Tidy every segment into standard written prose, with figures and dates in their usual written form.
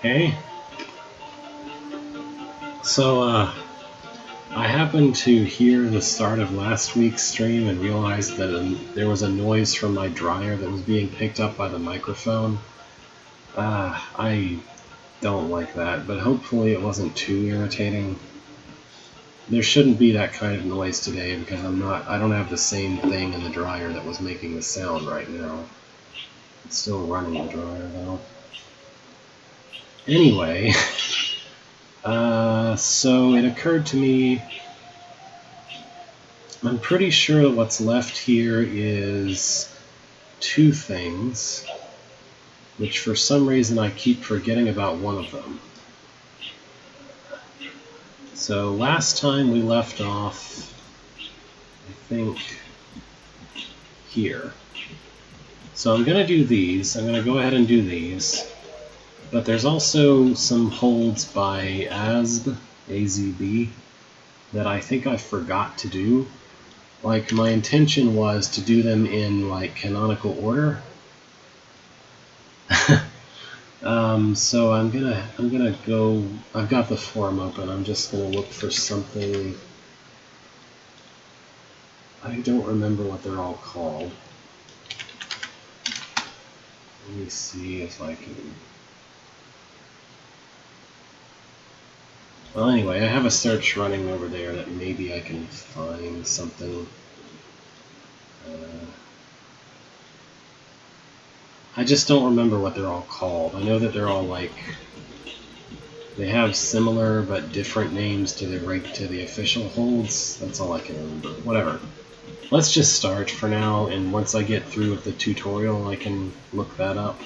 Hey, so I happened to hear the start of last week's stream and realized that there was a noise from my dryer that was being picked up by the microphone. I don't like that, but hopefully it wasn't too irritating. There shouldn't be that kind of noise today because I don't have the same thing in the dryer that was making the sound right now. It's still running the dryer though. Anyway, so it occurred to me, I'm pretty sure what's left here is two things, which for some reason I keep forgetting about one of them. So last time we left off, I think, here. So I'm going to do these. I'm going to go ahead and do these. But there's also some holds by AZB, A-Z-B, that I think I forgot to do. Like, my intention was to do them in, like, canonical order. So I'm gonna go, I've got the forum open, I'm just gonna look for something. I don't remember what they're all called. Let me see if I can. Well, anyway, I have a search running over there that maybe I can find something. I just don't remember what they're all called. I know that they're all like, they have similar but different names to the official holds. That's all I can remember. Whatever. Let's just start for now, and once I get through with the tutorial, I can look that up.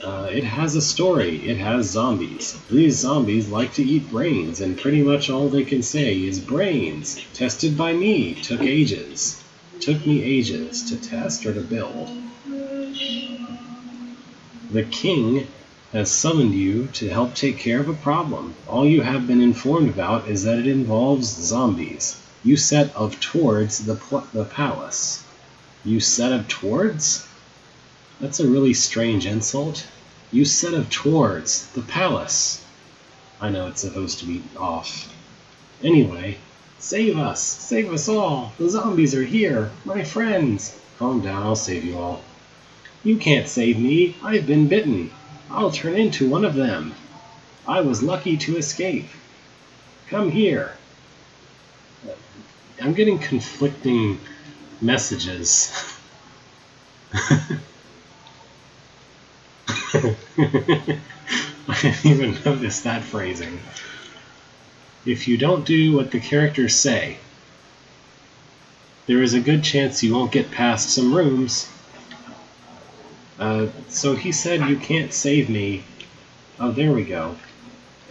It has a story. It has zombies. These zombies like to eat brains, and pretty much all they can say is brains. Tested by me. Took ages. Took me ages to test or to build. The king has summoned you to help take care of a problem. All you have been informed about is that it involves zombies. You set of towards the palace. You set of towards? That's a really strange insult. You set of towards the palace. I know it's supposed to be off. Anyway, save us! Save us all! The zombies are here! My friends! Calm down, I'll save you all. You can't save me. I've been bitten. I'll turn into one of them. I was lucky to escape. Come here. I'm getting conflicting messages. I didn't even notice that phrasing. If you don't do what the characters say, there is a good chance you won't get past some rooms. So he said you can't save me. Oh, there we go.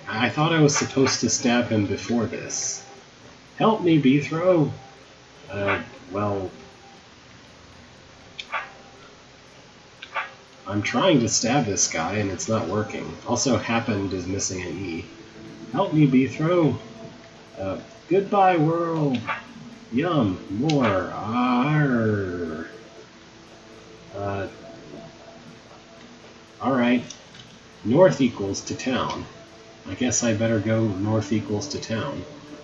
I thought I was supposed to stab him before this. Help me, Beethro. Well, I'm trying to stab this guy and it's not working. Also, happened is missing an E. Help me, Beethro. Goodbye, world. Yum, more. Arr. Alright. North equals to town. I guess I better go north equals to town.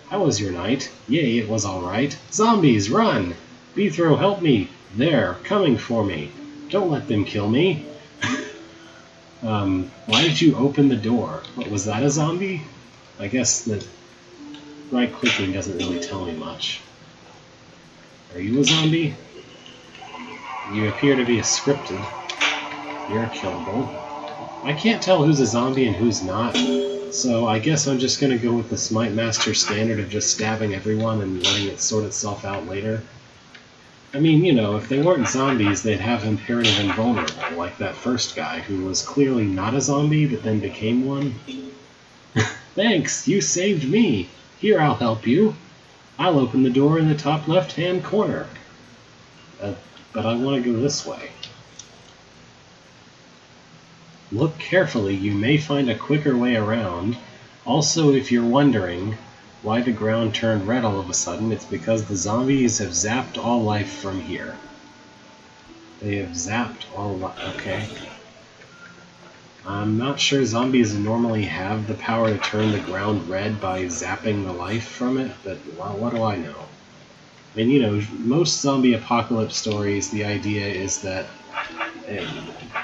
How was your night? Yay, it was alright. Zombies, run! Beethro, help me! They're coming for me. Don't let them kill me. Why did you open the door? What, was that a zombie? I guess that right-clicking doesn't really tell me much. Are you a zombie? You appear to be a scripted. You're killable. I can't tell who's a zombie and who's not, so I guess I'm just going to go with the Smite Master standard of just stabbing everyone and letting it sort itself out later. I mean, you know, if they weren't zombies, they'd have Imperative Invulnerable, like that first guy who was clearly not a zombie but then became one. Thanks, you saved me. Here, I'll help you. I'll open the door in the top left-hand corner. But I want to go this way. Look carefully, you may find a quicker way around. Also, if you're wondering why the ground turned red all of a sudden, it's because the zombies have zapped all life from here. They have zapped all life. Okay. I'm not sure zombies normally have the power to turn the ground red by zapping the life from it, but well, what do I know? I mean, you know, most zombie apocalypse stories, the idea is that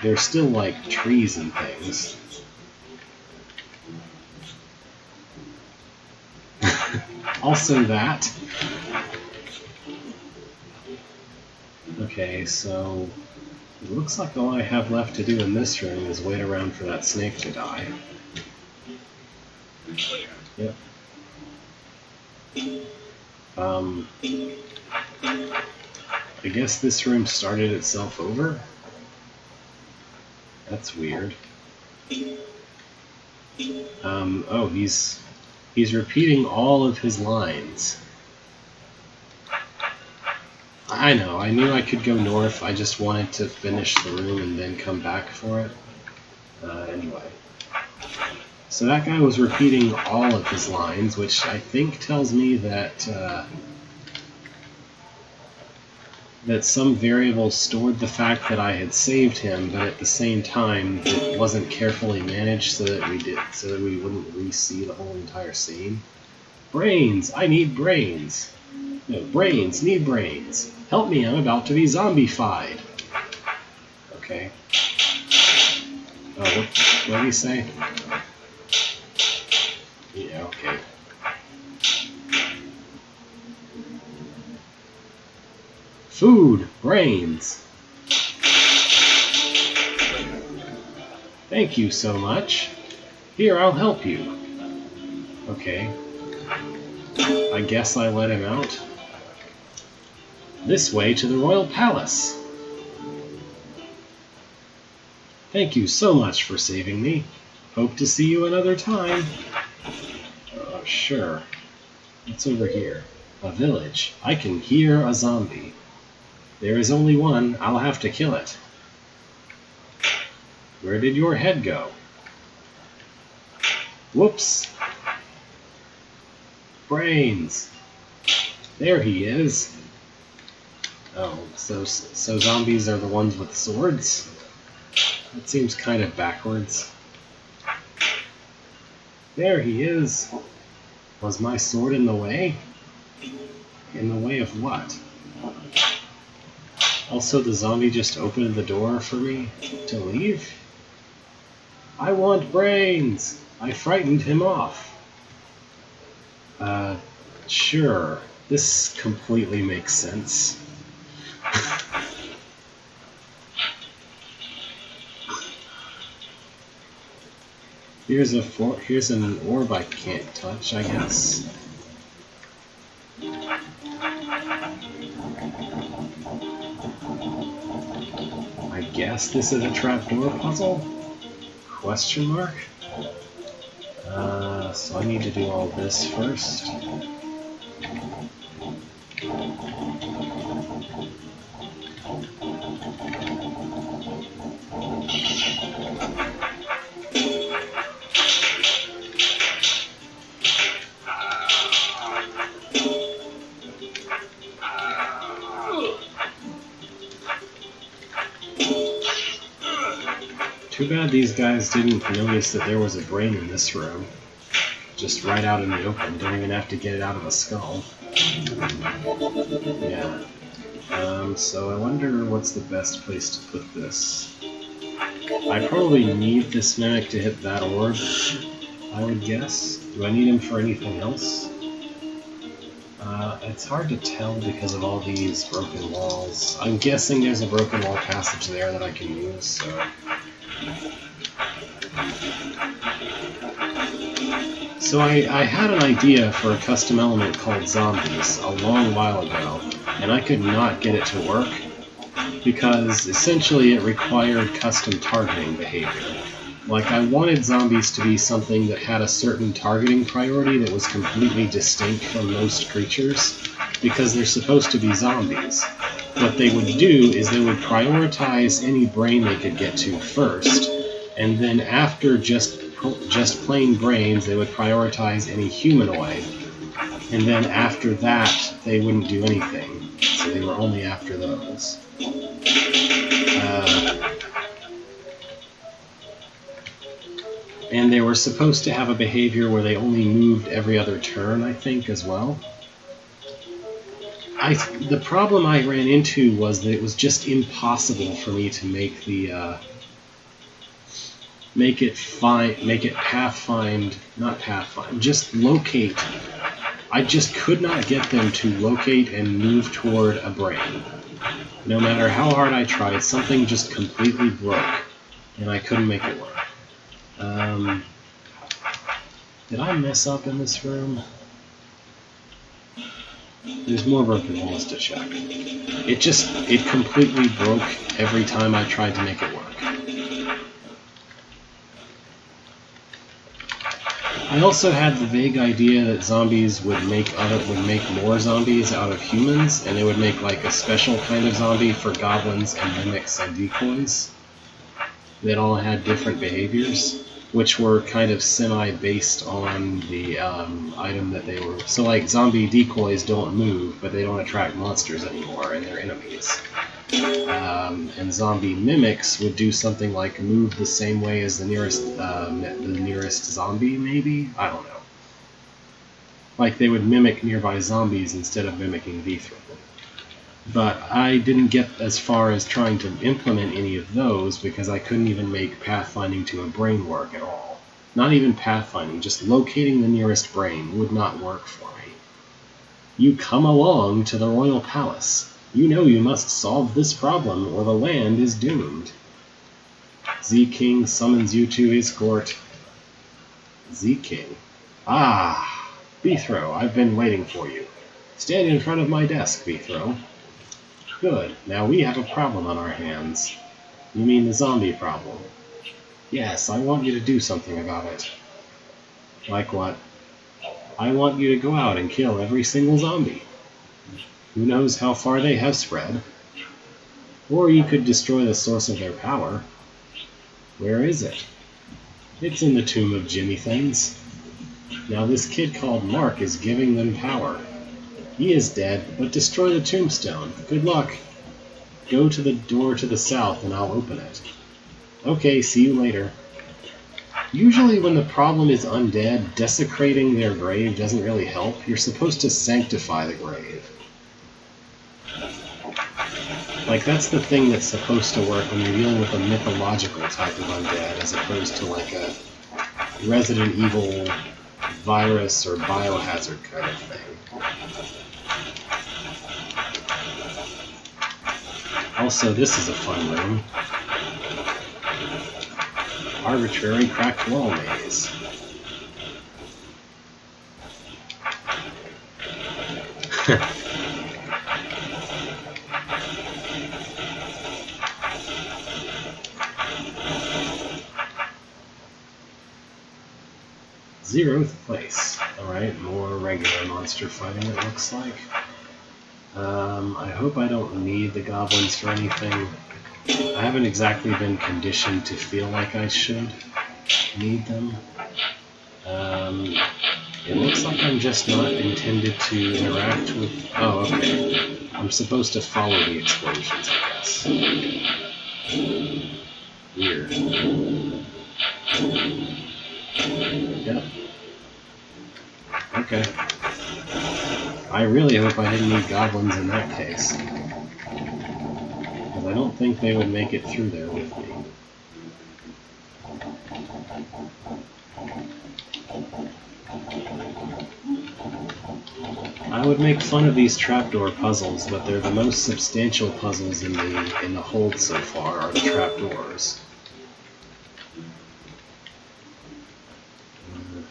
they're still like trees and things. Also that. Okay, so it looks like all I have left to do in this room is wait around for that snake to die. Yep. I guess this room started itself over? That's weird. Oh, he's repeating all of his lines. I know, I knew I could go north, I just wanted to finish the room and then come back for it. Anyway. So that guy was repeating all of his lines, which I think tells me that that some variable stored the fact that I had saved him, but at the same time it wasn't carefully managed so that we wouldn't re-see the whole entire scene. Brains! I need brains! No, brains! Need brains! Help me, I'm about to be zombified! Okay. Oh, what did he say? Yeah, okay. Food! Brains! Thank you so much. Here, I'll help you. Okay. I guess I let him out. This way to the Royal Palace. Thank you so much for saving me. Hope to see you another time. Sure. What's over here? A village. I can hear a zombie. There is only one. I'll have to kill it. Where did your head go? Whoops. Brains. There he is. Oh, so zombies are the ones with swords? That seems kind of backwards. There he is. Was my sword in the way? In the way of what? Also, the zombie just opened the door for me to leave? I want brains! I frightened him off. Sure. This completely makes sense. Here's an orb I can't touch, I guess. I guess this is a trapdoor puzzle? Question mark? So I need to do all this first. Too bad these guys didn't notice that there was a brain in this room. Just right out in the open, don't even have to get it out of a skull. Yeah. So I wonder what's the best place to put this. I probably need this mimic to hit that orb, I would guess. Do I need him for anything else? It's hard to tell because of all these broken walls. I'm guessing there's a broken wall passage there that I can use, so... So I had an idea for a custom element called Zombies a long while ago, and I could not get it to work, because essentially it required custom targeting behavior. Like, I wanted zombies to be something that had a certain targeting priority that was completely distinct from most creatures, because they're supposed to be zombies. What they would do is they would prioritize any brain they could get to first, and then after just plain brains, they would prioritize any humanoid, and then after that, they wouldn't do anything. So they were only after those. And they were supposed to have a behavior where they only moved every other turn, I think, as well. The problem I ran into was that it was just impossible for me to make the make it pathfind, not pathfind, just locate. I just could not get them to locate and move toward a brain. No matter how hard I tried, something just completely broke, and I couldn't make it work. Did I mess up in this room? There's more broken holes to check. It completely broke every time I tried to make it work. I also had the vague idea that zombies would make more zombies out of humans, and it would make like a special kind of zombie for goblins and mimics and decoys that all had different behaviors, which were kind of semi-based on the item that they were. So like zombie decoys don't move, but they don't attract monsters anymore, and they're enemies. And zombie mimics would do something like move the same way as the nearest zombie, maybe? I don't know. Like they would mimic nearby zombies instead of mimicking Vithra. But I didn't get as far as trying to implement any of those because I couldn't even make pathfinding to a brain work at all. Not even pathfinding, just locating the nearest brain would not work for me. You come along to the royal palace. You know you must solve this problem or the land is doomed. Z-King summons you to his court. Z-King. Ah, Vithro, I've been waiting for you. Stand in front of my desk, Vithro. Good, now we have a problem on our hands. You mean the zombie problem? Yes, I want you to do something about it. Like what? I want you to go out and kill every single zombie. Who knows how far they have spread? Or you could destroy the source of their power. Where is it? It's in the tomb of Jimmy Things. Now this kid called Mark is giving them power. He is dead, but destroy the tombstone. Good luck. Go to the door to the south and I'll open it. Okay, see you later. Usually when the problem is undead, desecrating their grave doesn't really help. You're supposed to sanctify the grave. Like, that's the thing that's supposed to work when you're dealing with a mythological type of undead, as opposed to like a Resident Evil virus or biohazard kind of thing. Also, this is a fun room. Arbitrary cracked wall maze. Zeroth place. Alright, more regular monster fighting, it looks like. I hope I don't need the goblins for anything. I haven't exactly been conditioned to feel like I should need them. It looks like I'm just not intended to interact with... Oh, okay. I'm supposed to follow the explosions, I guess. Weird. Yep. Okay. I really hope I didn't need goblins in that case. Because I don't think they would make it through there with me. I would make fun of these trapdoor puzzles, but they're the most substantial puzzles in the hold so far are the trapdoors.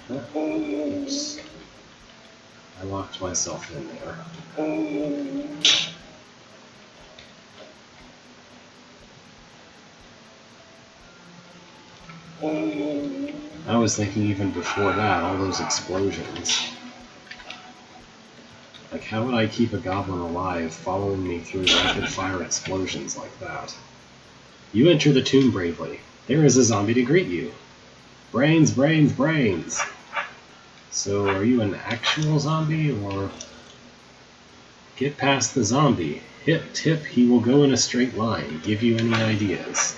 Oops. I locked myself in there. I was thinking even before that, all those explosions. Like, how would I keep a goblin alive following me through rapid-fire explosions like that? You enter the tomb bravely. There is a zombie to greet you. Brains, brains, brains! So, are you an actual zombie, or... Get past the zombie. Hip, tip, he will go in a straight line. Give you any ideas.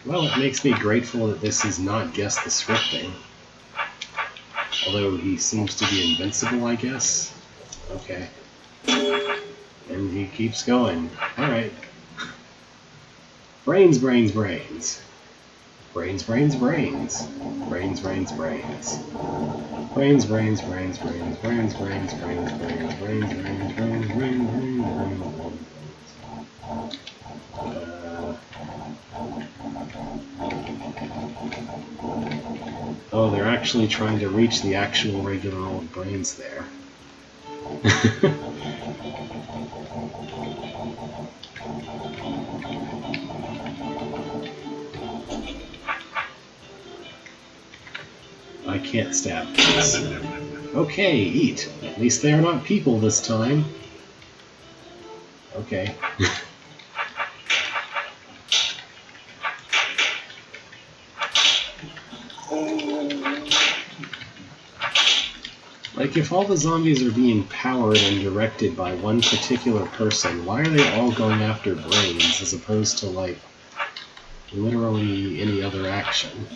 Well, it makes me grateful that this is not Guess the Scripting. Although he seems to be invincible, I guess. Okay. And he keeps going. Alright. Brains, brains, brains. Brains, brains, brains. Brains, brains, brains. Brains, brains, brains, brains, brains, brains, brains, brains, brains, brains, brains, brains, brains. Oh, they're actually trying to reach the actual regular old brains there. I can't stab this. Okay, eat. At least they are not people this time. Okay. Like, if all the zombies are being powered and directed by one particular person, why are they all going after brains as opposed to, like, literally any other action?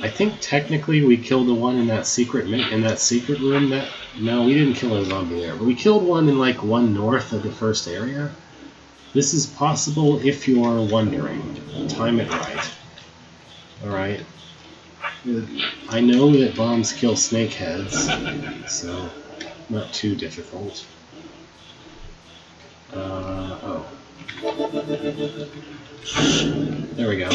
I think technically we killed the one in that secret room. No, we didn't kill a zombie there, but we killed one in like one north of the first area. This is possible if you're wondering. Time it right. All right. I know that bombs kill snakeheads, so not too difficult. Oh. There we go.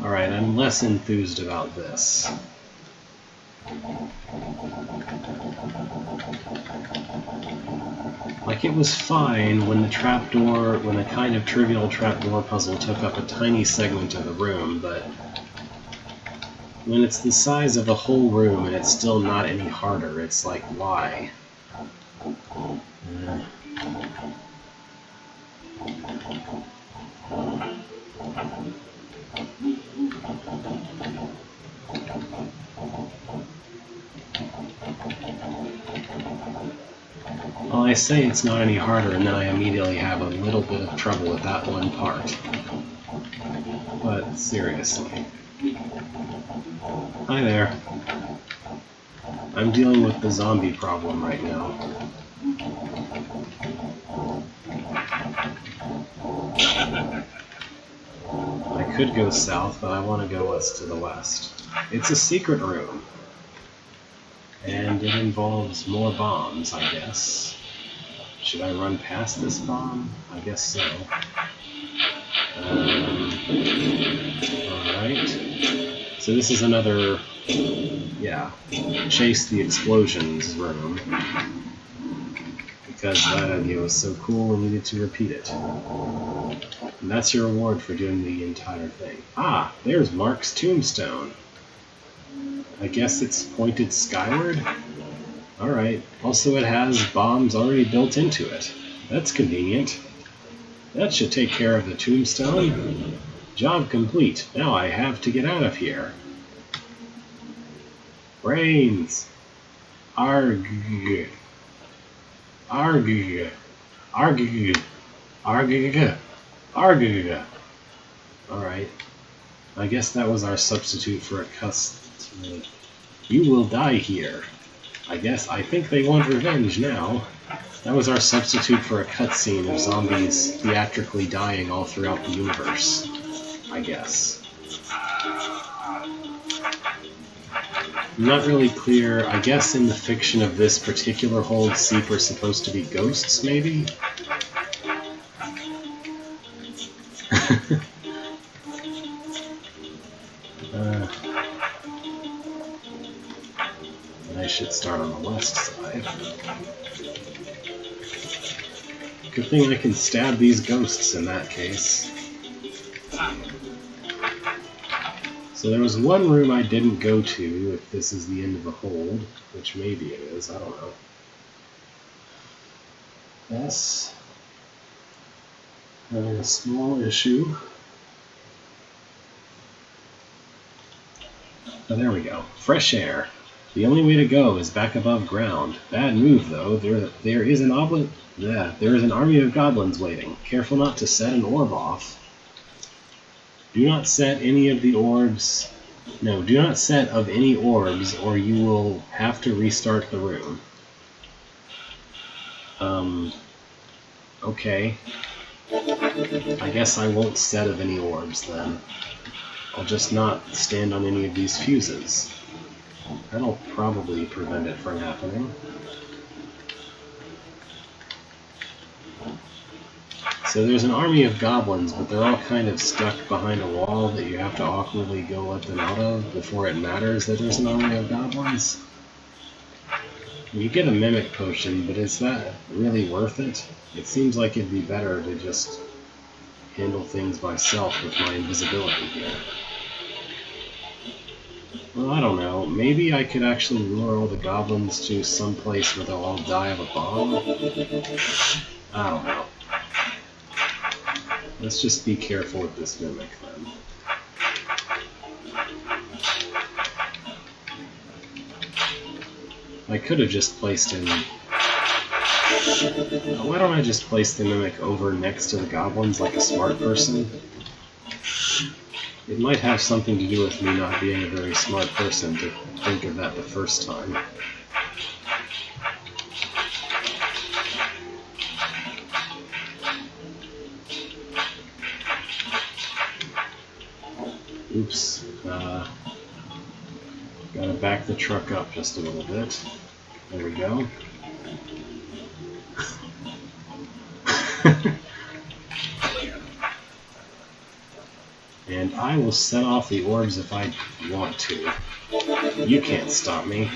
Alright, I'm less enthused about this. Like, it was fine when the kind of trivial trapdoor puzzle took up a tiny segment of the room, but when it's the size of the whole room and it's still not any harder, it's like, why? Well, I say it's not any harder, and then I immediately have a little bit of trouble with that one part. But seriously. Hi there. I'm dealing with the zombie problem right now. I could go south, but I want to go west to the west. It's a secret room. And it involves more bombs, I guess. Should I run past this bomb? I guess so. Alright. So this is another, chase the explosions room. Because that idea was so cool we needed to repeat it. And that's your reward for doing the entire thing. Ah, there's Mark's tombstone. I guess it's pointed skyward? Alright. Also, it has bombs already built into it. That's convenient. That should take care of the tombstone. Job complete. Now I have to get out of here. Brains. Arg. Arg. Arg. Arg. Arg. Alright. I guess that was our substitute for a cuss. You will die here. I think they want revenge now. That was our substitute for a cutscene of zombies theatrically dying all throughout the universe. I guess. I'm not really clear. I guess in the fiction of this particular hold, Seep are supposed to be ghosts, maybe? I should start on the west side. Good thing I can stab these ghosts in that case. So there was one room I didn't go to, if this is the end of the hold, which maybe it is, I don't know. Yes. Having a small issue. Oh, there we go. Fresh air. The only way to go is back above ground. Bad move, though. There is an army of goblins waiting. Careful not to set an orb off. Do not set any of the orbs. No, do not set of any orbs, or you will have to restart the room. Okay. I guess I won't set of any orbs then. I'll just not stand on any of these fuses. That'll probably prevent it from happening. So there's an army of goblins, but they're all kind of stuck behind a wall that you have to awkwardly go let them out of before it matters that there's an army of goblins. You get a mimic potion, but is that really worth it? It seems like it'd be better to just handle things myself with my invisibility here. Well, I don't know. Maybe I could actually lure all the goblins to some place where they'll all die of a bomb? I don't know. Let's just be careful with this mimic then. I could have just placed him... Why don't I just place the mimic over next to the goblins like a smart person? It might have something to do with me not being a very smart person to think of that the first time. Oops. Gotta back the truck up just a little bit. There we go. And I will set off the orbs if I want to. You can't stop me.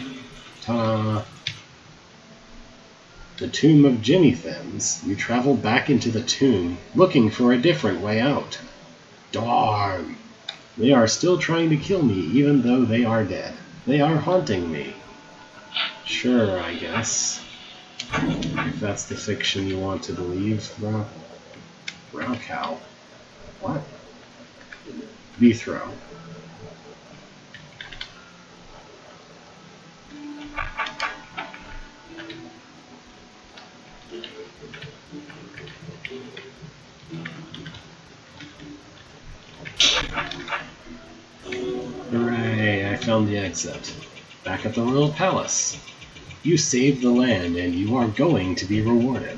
Ta-da! The Tomb of Jimmy Thins. You travel back into the tomb, looking for a different way out. Darn! They are still trying to kill me, even though they are dead. They are haunting me. Sure, I guess. If that's the fiction you want to believe. Brown cow. What? Bethro. Hooray, I found the exit. Back at the Royal Palace. You saved the land and you are going to be rewarded.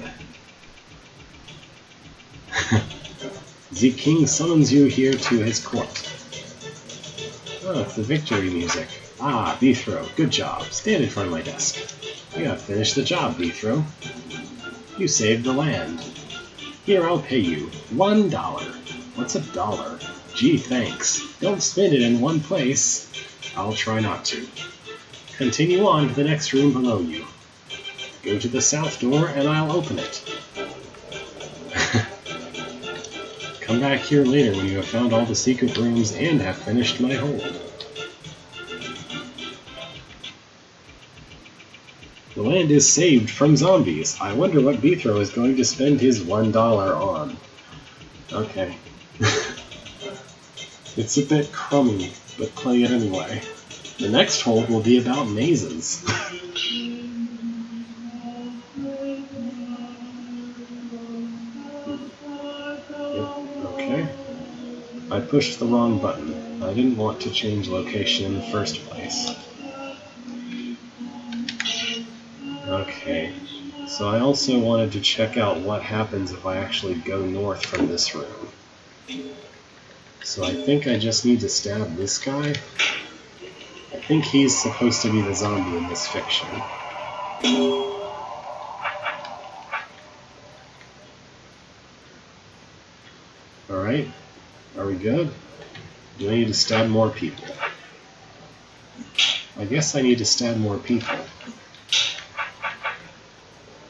The king summons you here to his court. Oh, it's the victory music. Ah, Bethro, good job. Stand in front of my desk. You have finished the job, Bethro. You saved the land. Here, I'll pay you $1. What's $1? Gee, thanks. Don't spend it in one place. I'll try not to. Continue on to the next room below you. Go to the south door and I'll open it. Come back here later when you have found all the secret rooms and have finished my hold. The land is saved from zombies. I wonder what Bethro is going to spend his $1 on. Okay. It's a bit crummy, but play it anyway. The next hold will be about mazes. Okay. I pushed the wrong button. I didn't want to change location in the first place. Okay. So I also wanted to check out what happens if I actually go north from this room. So I think I just need to stab this guy. I think he's supposed to be the zombie in this fiction. Alright, are we good? Do I need to stab more people? I guess I need to stab more people.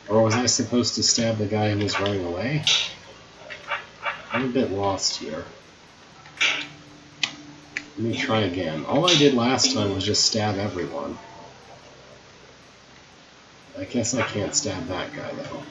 Or was I supposed to stab the guy who was running away? I'm a bit lost here. Let me try again. All I did last time was just stab everyone. I guess I can't stab that guy, though.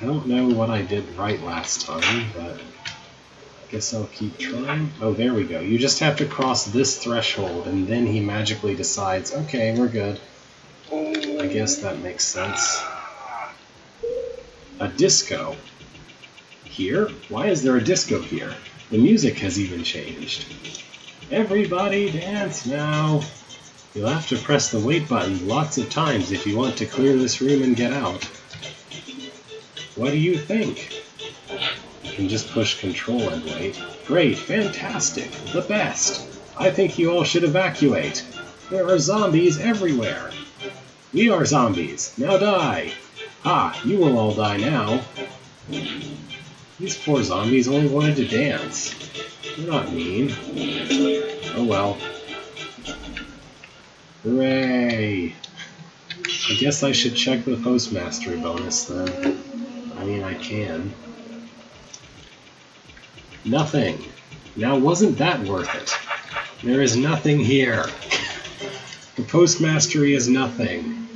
I don't know what I did right last time, but I guess I'll keep trying. Oh, there we go. You just have to cross this threshold, and then he magically decides, okay, we're good. I guess that makes sense. A disco. Here? Why is there a disco here? The music has even changed. Everybody dance now! You'll have to press the wait button lots of times if you want to clear this room and get out. What do you think? You can just push control and wait. Great, fantastic, the best. I think you all should evacuate. There are zombies everywhere. We are zombies. Now die. Ah, you will all die now. These poor zombies only wanted to dance. They're not mean. Oh well. Hooray! I guess I should check the postmastery bonus then. I mean, I can. Nothing. Now, wasn't that worth it? There is nothing here. The postmastery is nothing.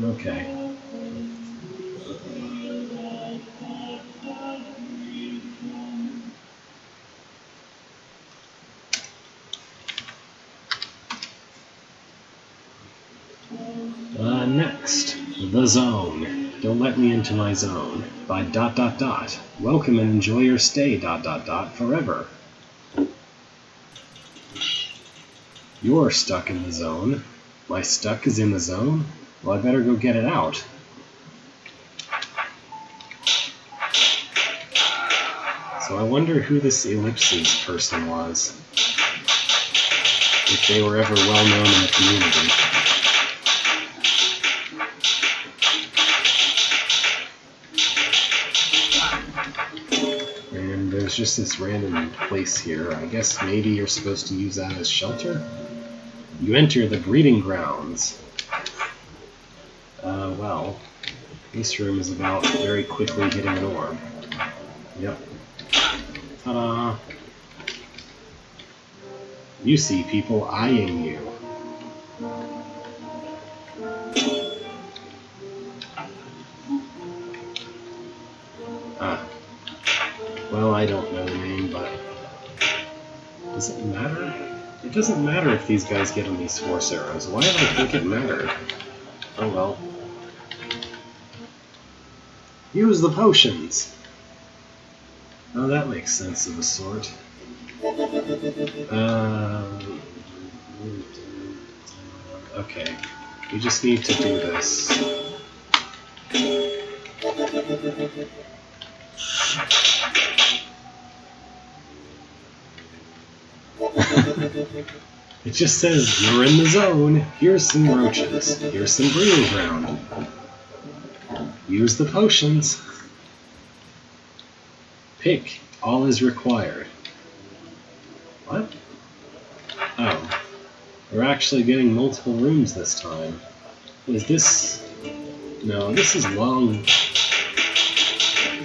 Okay. Next, The Zone. Don't let me into my zone. By ... Welcome and enjoy your stay ... forever. You're stuck in the zone. My stuck is in the zone? Well, I better go get it out. So I wonder who this Ellipses person was. If they were ever well known in the community. And there's just this random place here. I guess maybe you're supposed to use that as shelter? You enter the breeding grounds. Well, this room is about very quickly hitting an orb. Yep. Ta-da! You see people eyeing you. Well, I don't know the name, but does it matter? It doesn't matter if these guys get on these force arrows. Why did I think it mattered? Oh well. Use the potions! Oh, that makes sense of a sort. Okay. We just need to do this. It just says, you're in the zone. Here's some roaches. Here's some breeding ground. Use the potions. Pick. All is required. What? Oh. We're actually getting multiple rooms this time. Is this... No, this is long...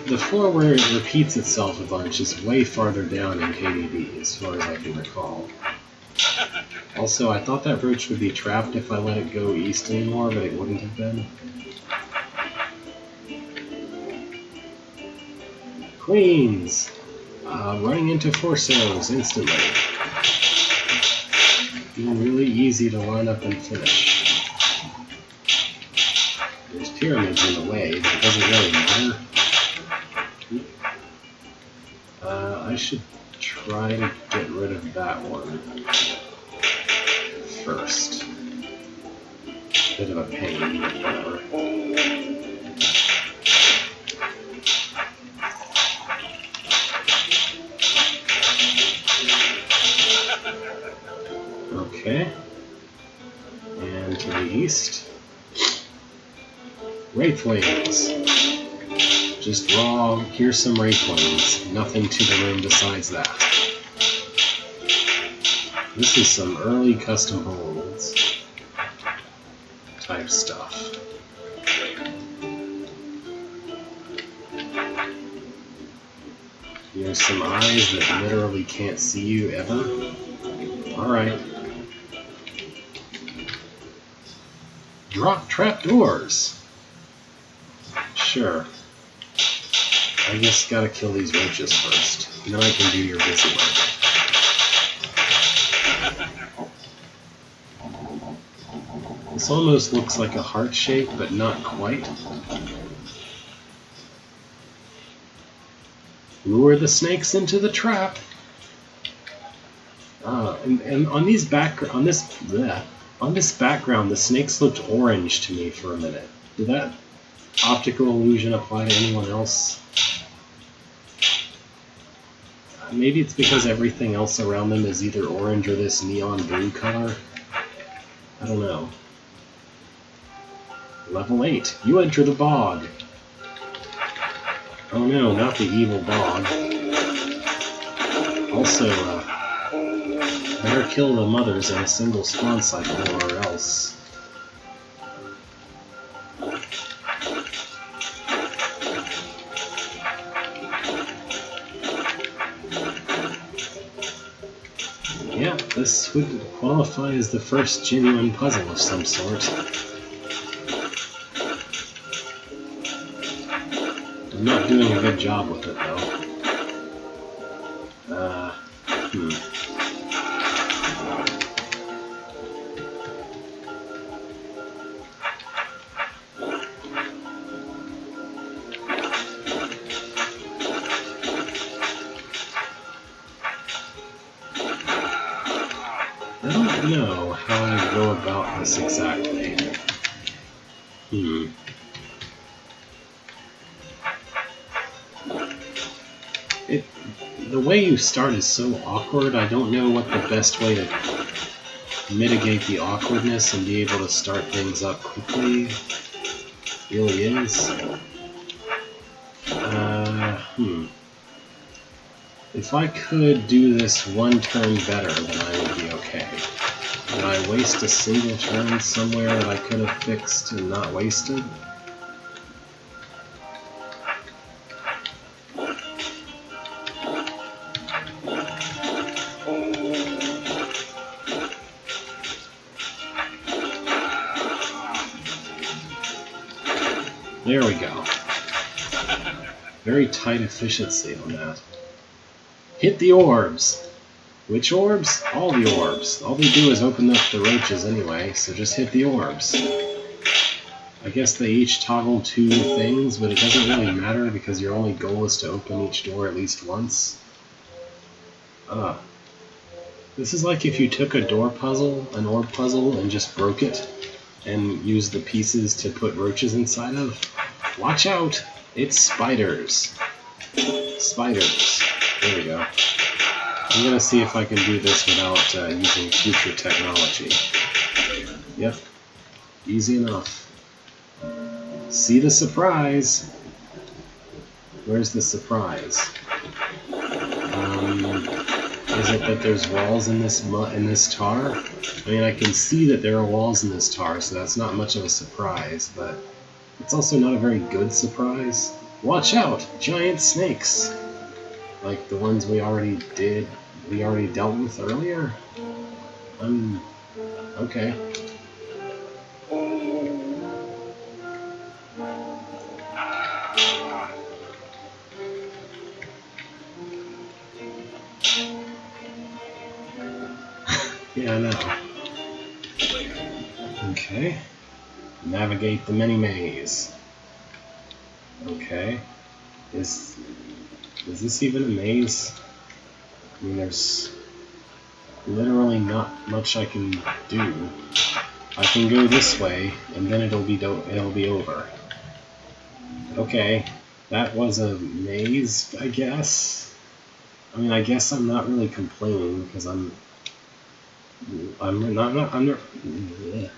The floor where it repeats itself a bunch is way farther down in KDB, as far as I can recall. Also, I thought that roach would be trapped if I let it go east anymore, but it wouldn't have been. Queens! Running into force arrows instantly. Being really easy to line up and finish. There's pyramids in the way, but it doesn't really matter. I should try to get rid of that one first. Bit of a pain, but whatever. Okay. And to the east. Wraithlings. Just raw, here's some Wraithlings. Nothing to the room besides that. This is some early custom holds type stuff. Here's some eyes that literally can't see you ever. Alright. Drop trapdoors! Sure. I just gotta kill these roaches first, and then I can do your busy work. This almost looks like a heart shape, but not quite. Lure the snakes into the trap. And on this background, the snakes looked orange to me for a minute. Did that optical illusion apply to anyone else? Maybe it's because everything else around them is either orange or this neon blue color. I don't know. Level 8. You enter the bog. Oh no, not the evil bog. Also, better kill the mothers in a single spawn cycle or else. Yeah, this would qualify as the first genuine puzzle of some sort. I'm not doing a good job with it, though. I don't know how I go about this exactly. The way you start is so awkward, I don't know what the best way to mitigate the awkwardness and be able to start things up quickly really is. If I could do this one turn better, then I would be okay. Did I waste a single turn somewhere that I could have fixed and not wasted? There we go. Very tight efficiency on that. Hit the orbs! Which orbs? All the orbs. All they do is open up the roaches anyway, so just hit the orbs. I guess they each toggle 2 things, but it doesn't really matter because your only goal is to open each door at least once. This is like if you took a door puzzle, an orb puzzle, and just broke it, and used the pieces to put roaches inside of. Watch out! It's spiders. Spiders. There we go. I'm gonna see if I can do this without using future technology. Yep. Easy enough. See the surprise! Where's the surprise? Is it that there's walls in this tar? I mean, I can see that there are walls in this tar, so that's not much of a surprise, but it's also not a very good surprise. Watch out! Giant snakes! Like the ones we already dealt with earlier? Okay. Yeah, I know. Okay. Navigate the mini maze. Okay. Is this even a maze? I mean, there's literally not much I can do. I can go this way, and then it'll be over. Okay, that was a maze, I guess. I mean, I guess I'm not really complaining because I'm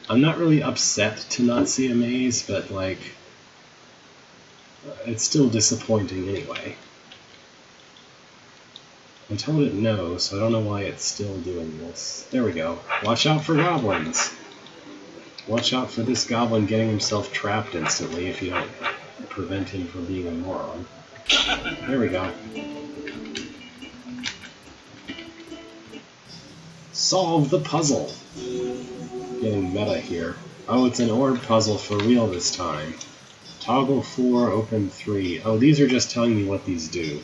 not really upset to not see a maze, but like, it's still disappointing anyway. I told it no, so I don't know why it's still doing this. There we go. Watch out for goblins. Watch out for this goblin getting himself trapped instantly if you don't prevent him from being a moron. There we go. Solve the puzzle. Getting meta here. Oh, it's an orb puzzle for real this time. Toggle 4, open 3. Oh, these are just telling me what these do.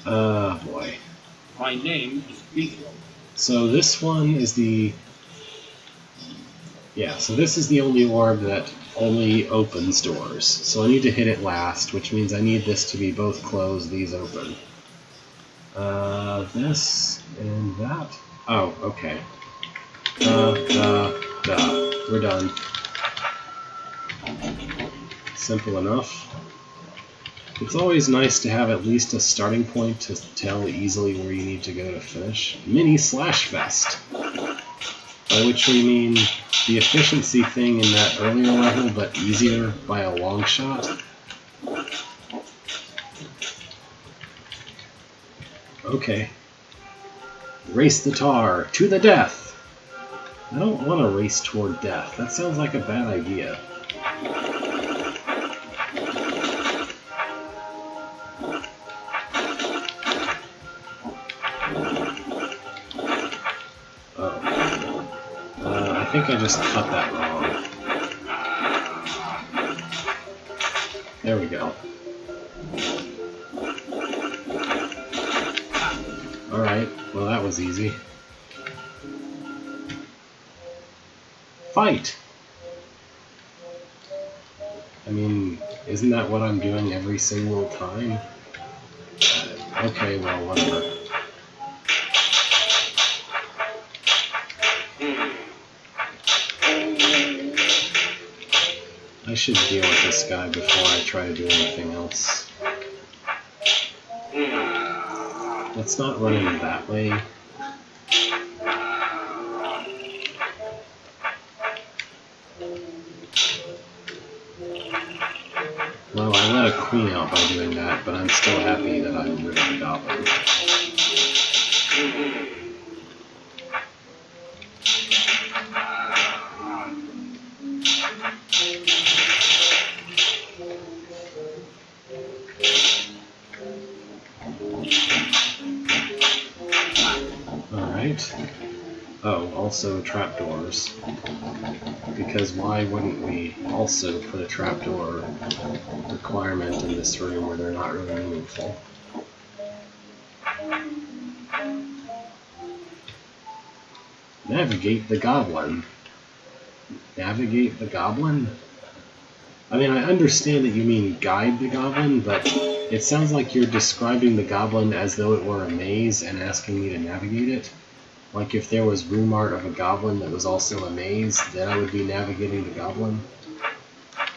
Boy. My name is Beetle. So this one is the... Yeah, so this is the only orb that only opens doors. So I need to hit it last, which means I need this to be both closed, these open. This and that. Oh, okay. We're done. Simple enough. It's always nice to have at least a starting point to tell easily where you need to go to finish. Mini Slash Fest! By which we mean the efficiency thing in that earlier level, but easier by a long shot. Okay. Race the tar to the death! I don't want to race toward death. That sounds like a bad idea. I think I just cut that wrong. There we go. Alright, well that was easy. Fight! I mean, isn't that what I'm doing every single time? Okay, well, whatever. I should deal with this guy before I try to do anything else. Let's not run in that way. Well, I let a queen out by doing that, but I'm still happy that I'm rid of the goblin. Alright. Oh, also trapdoors. Because why wouldn't we also put a trapdoor requirement in this room where they're not really meaningful? Navigate the goblin. Navigate the goblin? I mean, I understand that you mean guide the goblin, but it sounds like you're describing the goblin as though it were a maze and asking me to navigate it. Like if there was room art of a goblin that was also a maze, then I would be navigating the goblin.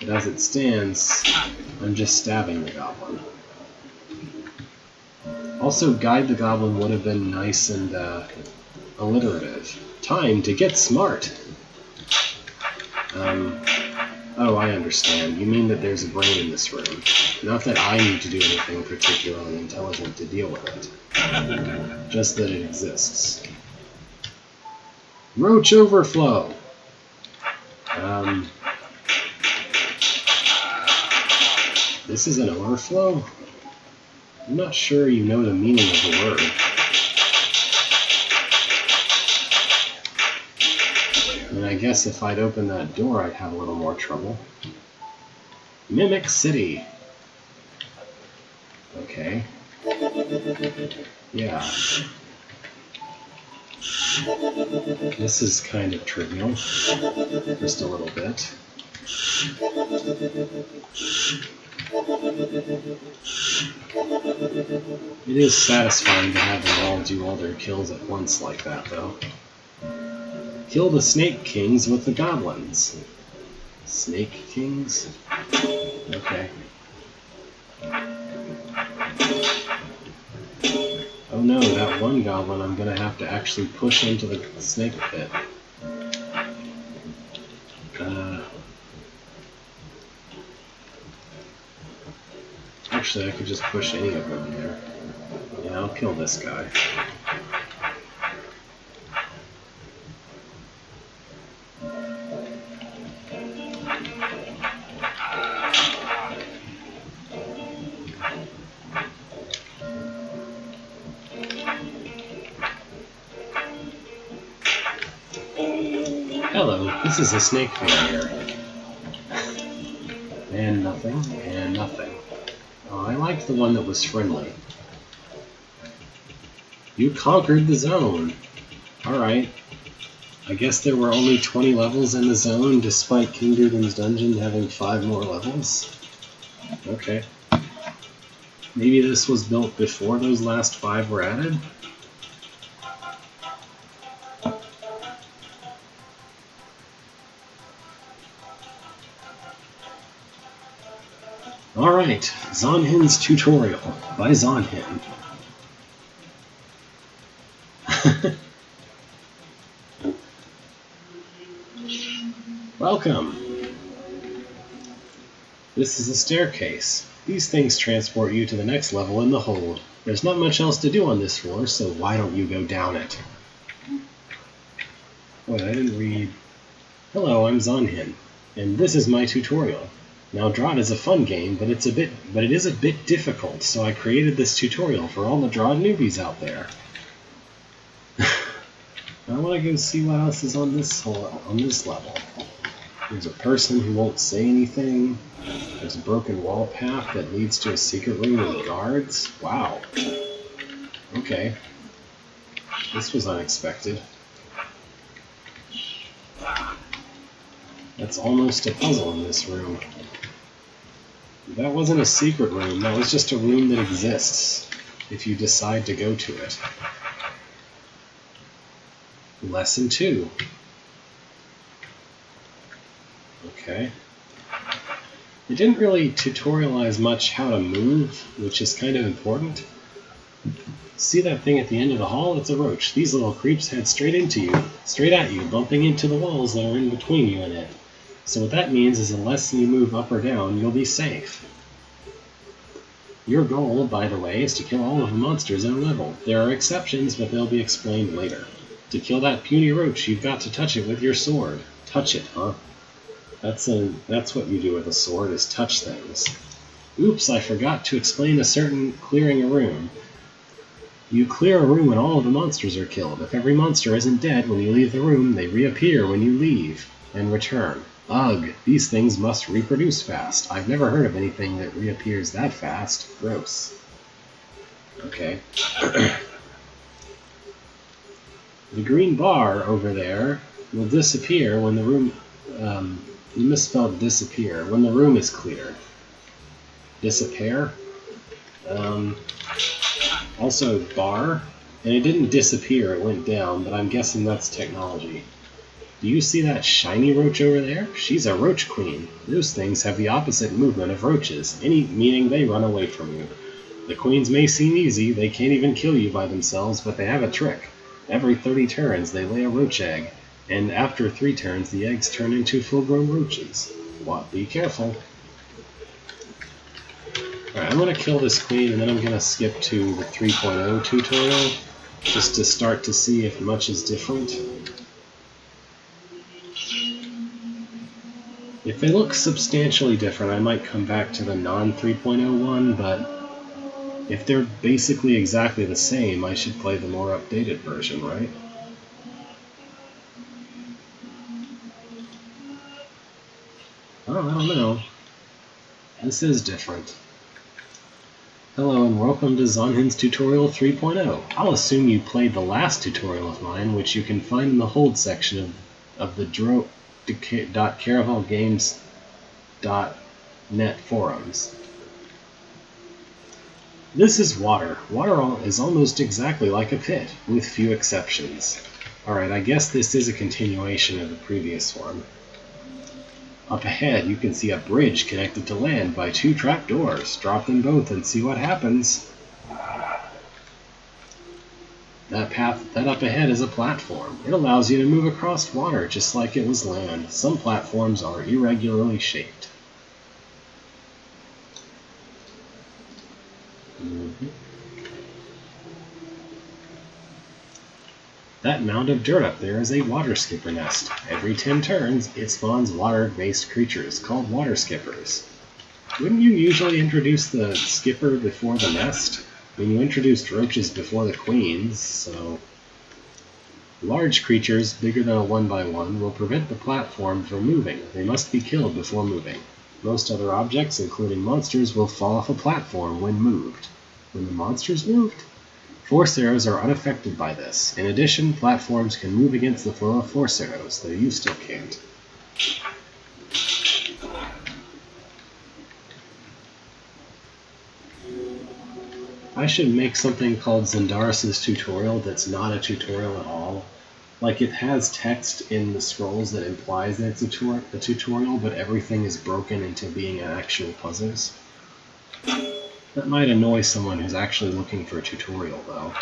But as it stands, I'm just stabbing the goblin. Also, guide the goblin would have been nice and alliterative. Time to get smart! Oh, I understand. You mean that there's a brain in this room. Not that I need to do anything particularly intelligent to deal with it. Just that it exists. Roach overflow! This is an overflow? I'm not sure you know the meaning of the word. And I guess if I'd open that door, I'd have a little more trouble. Mimic City. Okay. Yeah. This is kind of trivial. Just a little bit. It is satisfying to have them all do all their kills at once like that, though. Kill the Snake Kings with the goblins. Snake Kings? Okay. Oh no, that one goblin I'm gonna have to actually push into the snake pit. Actually, I could just push any of them there. Yeah, I'll kill this guy. Hello, this is a snake failure. And nothing, and nothing. Oh, I liked the one that was friendly. You conquered the zone. Alright. I guess there were only 20 levels in the zone, despite King Dugan's Dungeon having 5 more levels. Okay. Maybe this was built before those last 5 were added? Alright, Zonhin's Tutorial by Zonhin. Welcome! This is a staircase. These things transport you to the next level in the hold. There's not much else to do on this floor, so why don't you go down it? Wait, I didn't read... Hello, I'm Zonhin, and this is my tutorial. Now, Draught is a fun game, but it is a bit difficult, so I created this tutorial for all the Draught newbies out there. I want to go see what else is on this level. There's a person who won't say anything. There's a broken wall path that leads to a secret room with guards. Wow. Okay. This was unexpected. That's almost a puzzle in this room. That wasn't a secret room, that was just a room that exists, if you decide to go to it. Lesson 2. Okay. It didn't really tutorialize much how to move, which is kind of important. See that thing at the end of the hall? It's a roach. These little creeps head straight at you, bumping into the walls that are in between you and it. So what that means is unless you move up or down, you'll be safe. Your goal, by the way, is to kill all of the monsters in a level. There are exceptions, but they'll be explained later. To kill that puny roach, you've got to touch it with your sword. Touch it, huh? That's what you do with a sword, is touch things. Oops, I forgot to explain clearing a room. You clear a room when all of the monsters are killed. If every monster isn't dead when you leave the room, they reappear when you leave and return. Ugh, these things must reproduce fast. I've never heard of anything that reappears that fast. Gross. Okay. The green bar over there will disappear when the room... you misspelled disappear. When the room is cleared. Disappear? Also bar. And it didn't disappear, it went down, but I'm guessing that's technology. Do you see that shiny roach over there? She's a roach queen. Those things have the opposite movement of roaches, meaning they run away from you. The queens may seem easy, they can't even kill you by themselves, but they have a trick. Every 30 turns they lay a roach egg, and after 3 turns the eggs turn into full-grown roaches. What? Be careful. Alright, I'm going to kill this queen, and then I'm going to skip to the 3.0 tutorial, just to start to see if much is different. If they look substantially different, I might come back to the non-3.0 one, but if they're basically exactly the same, I should play the more updated version, right? Oh, I don't know. This is different. Hello and welcome to Zonhin's Tutorial 3.0. I'll assume you played the last tutorial of mine, which you can find in the hold section of the caravelgames.net forums. This is water. Water is almost exactly like a pit, with few exceptions. Alright, I guess this is a continuation of the previous one. Up ahead, you can see a bridge connected to land by 2 trapdoors. Drop them both and see what happens. That up ahead is a platform. It allows you to move across water just like it was land. Some platforms are irregularly shaped. That mound of dirt up there is a water skipper nest. Every 10 turns, it spawns water-based creatures called water skippers. Wouldn't you usually introduce the skipper before the nest? I mean, you introduced roaches before the queens, so... Large creatures, bigger than a 1x1, will prevent the platform from moving. They must be killed before moving. Most other objects, including monsters, will fall off a platform when moved. When the monsters moved? Force arrows are unaffected by this. In addition, platforms can move against the flow of force arrows, though you still can't. I should make something called Zendaris' tutorial that's not a tutorial at all. Like, it has text in the scrolls that implies that it's a tutorial, but everything is broken into being actual puzzles. That might annoy someone who's actually looking for a tutorial, though.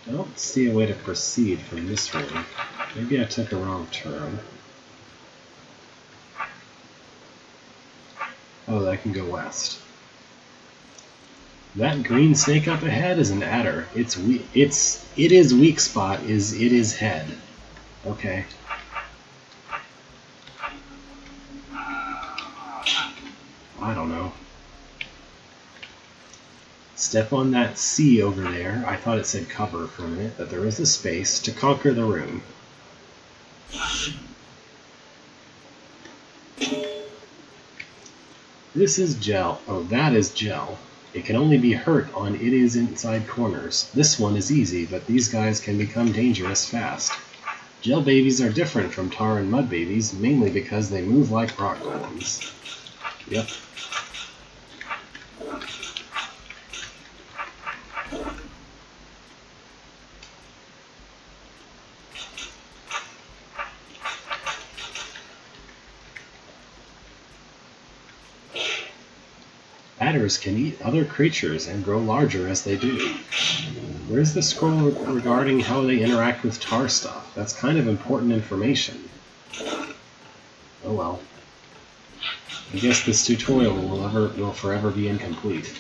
I don't see a way to proceed from this room. Maybe I took a wrong turn. Oh, I can go west. That green snake up ahead is an adder. It is weak spot is it is head. Okay. I don't know. Step on that C over there. I thought it said cover for a minute, but there is a space to conquer the room. This is gel. Oh, that is gel. It can only be hurt on it is inside corners. This one is easy, but these guys can become dangerous fast. Gel babies are different from tar and mud babies, mainly because they move like rock golems. Yep. Adders can eat other creatures and grow larger as they do. Where's the scroll regarding how they interact with tar stuff? That's kind of important information. Oh well. I guess this tutorial will forever be incomplete.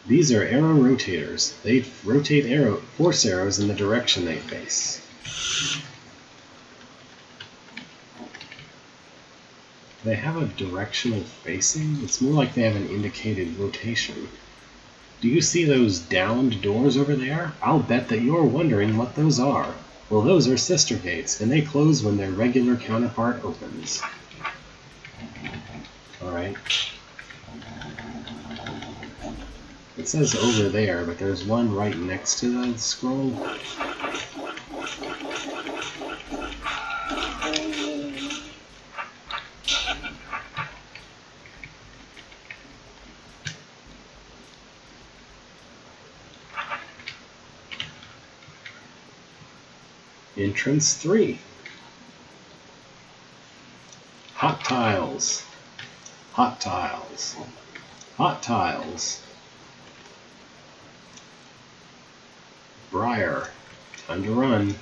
These are arrow rotators. They rotate force arrows in the direction they face. They have a directional facing? It's more like they have an indicated rotation. Do you see those downed doors over there? I'll bet that you're wondering what those are. Well, those are sister gates, and they close when their regular counterpart opens. Alright. It says over there, but there's one right next to the scroll. Entrance 3. Hot tiles. Hot tiles. Hot tiles. Briar. Time to run.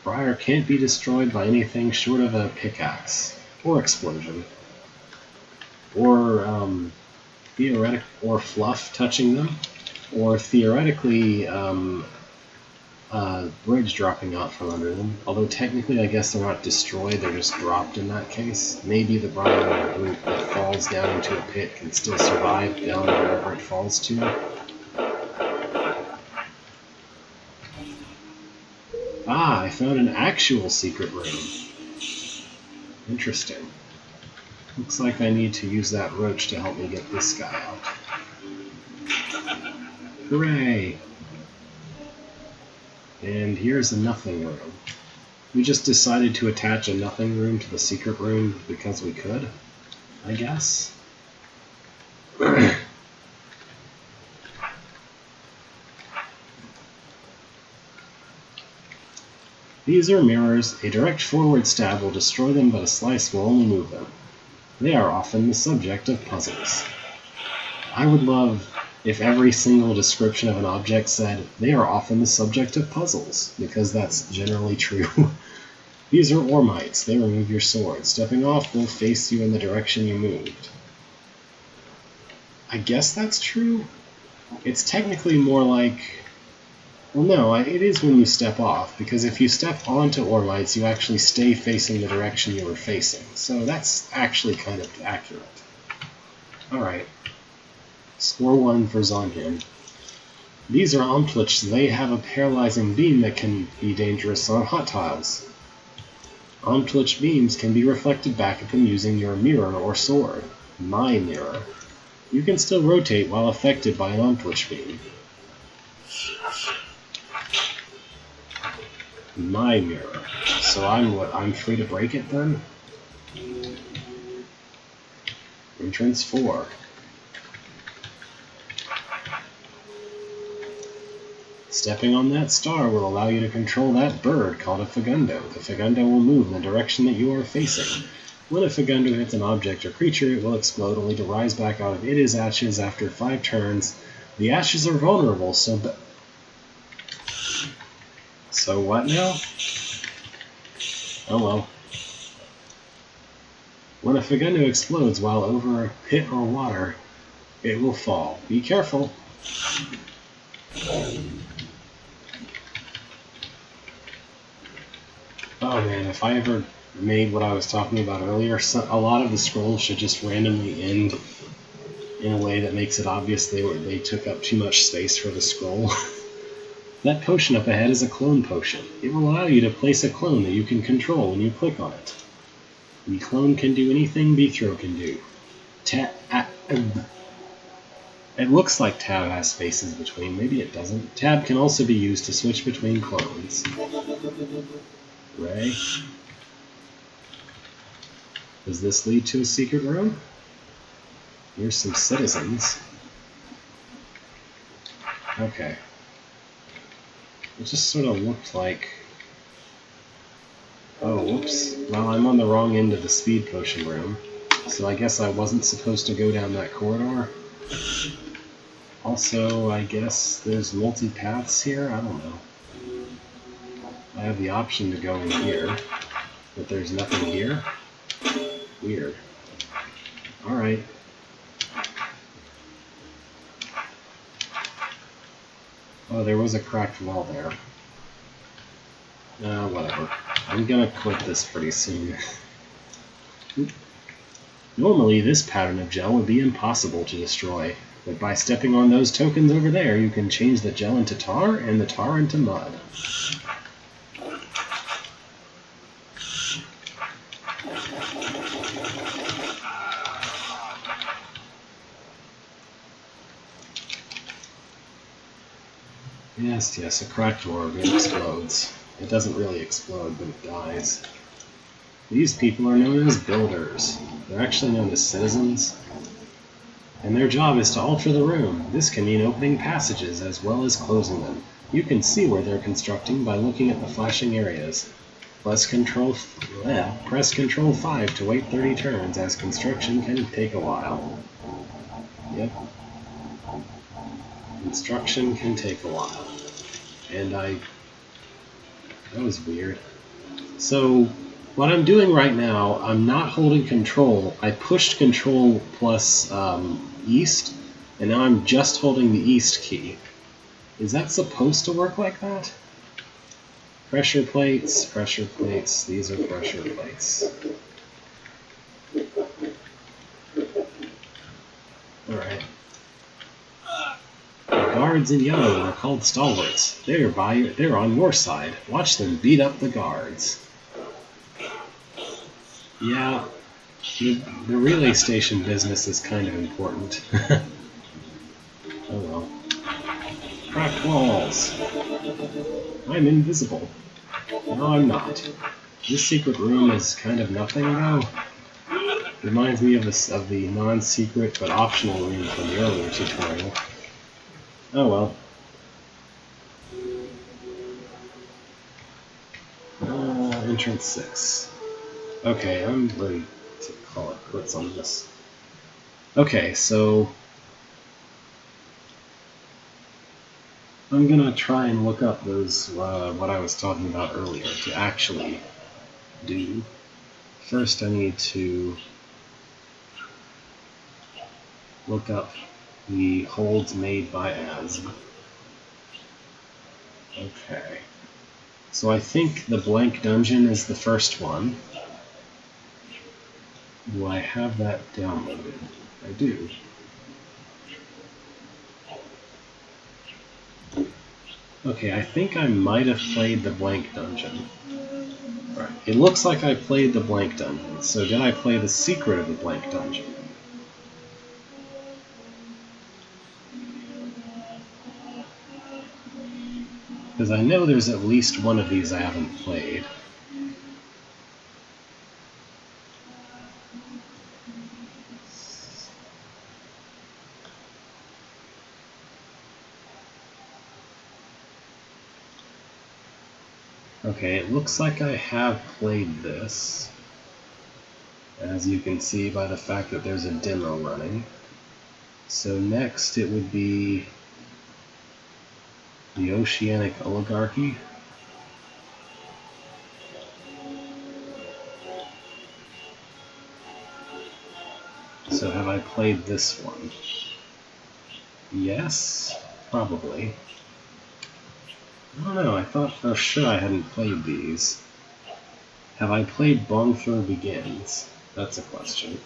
Briar can't be destroyed by anything short of a pickaxe. Or explosion. Or, or fluff touching them. Or theoretically, bridge dropping out from under them. Although technically I guess they're not destroyed, they're just dropped in that case. Maybe the briar root that falls down into a pit can still survive down wherever it falls to. Ah, I found an actual secret room. Interesting. Looks like I need to use that roach to help me get this guy out. Hooray! And here's a nothing room. We just decided to attach a nothing room to the secret room because we could, I guess. These are mirrors. A direct forward stab will destroy them, but a slice will only move them. They are often the subject of puzzles. I would love if every single description of an object said, they are often the subject of puzzles, because that's generally true. These are Ormites. They remove your sword. Stepping off will face you in the direction you moved. I guess that's true? It's technically more like... Well, no, it is when you step off, because if you step onto Ormites, you actually stay facing the direction you were facing. So that's actually kind of accurate. Alright. Score 1 for Zonhin. These are Omtlich. They have a paralyzing beam that can be dangerous on hot tiles. Omtlich beams can be reflected back at them using your mirror or sword. My mirror. You can still rotate while affected by an Omtlich beam. My mirror. So I'm free to break it then? Entrance 4. Stepping on that star will allow you to control that bird called a Fagundo. The Fagundo will move in the direction that you are facing. When a Fagundo hits an object or creature, it will explode only to rise back out of its ashes after 5 turns. The ashes are vulnerable, so what now? Oh well. When a Fagundo explodes while over pit or water, it will fall. Be careful. Oh man, if I ever made what I was talking about earlier, a lot of the scrolls should just randomly end in a way that makes it obvious they took up too much space for the scroll. That potion up ahead is a clone potion. It will allow you to place a clone that you can control when you click on it. The clone can do anything Bithro can do. It looks like Tab has spaces between, maybe it doesn't. Tab can also be used to switch between clones. Ray? Does this lead to a secret room? Here's some citizens. Okay. It just sort of looked like... Oh, whoops. Well, I'm on the wrong end of the speed potion room, so I guess I wasn't supposed to go down that corridor. Also, I guess there's multi-paths here? I don't know. I have the option to go in here, but there's nothing here? Weird. Alright. Oh, there was a cracked wall there. Whatever. I'm gonna quit this pretty soon. Normally, this pattern of gel would be impossible to destroy, but by stepping on those tokens over there, you can change the gel into tar and the tar into mud. Yes, a cracked orb, it explodes. It doesn't really explode, but it dies. These people are known as builders. They're actually known as citizens. And their job is to alter the room. This can mean opening passages as well as closing them. You can see where they're constructing by looking at the flashing areas. Press Control 5 to wait 30 turns, as construction can take a while. Yep. Construction can take a while. And that was weird. So, what I'm doing right now, I'm not holding Control. I pushed Control plus East, and now I'm just holding the East key. Is that supposed to work like that? Pressure plates, these are pressure plates. Alright. The guards in yellow are called stalwarts. They're on your side. Watch them beat up the guards. Yeah, the relay station business is kind of important. Oh well. Cracked walls. I'm invisible. No, I'm not. This secret room is kind of nothing, though. Reminds me of the non-secret but optional room from the earlier tutorial. Oh well. Entrance 6. Okay, I'm ready to call it quits on this. Okay, so I'm gonna try and look up those, what I was talking about earlier to actually do. First I need to look up the holds made by ASB. Okay. So I think the blank dungeon is the first one. Do I have that downloaded? I do. Okay, I think I might have played the blank dungeon. Right. It looks like I played the blank dungeon, so did I play the secret of the blank dungeon? Because I know there's at least one of these I haven't played. Okay, it looks like I have played this, as you can see by the fact that there's a demo running. So next it would be the Oceanic Oligarchy. So have I played this one? Yes, probably. I don't know, I thought for sure I hadn't played these. Have I played Bongthro Begins? That's a question.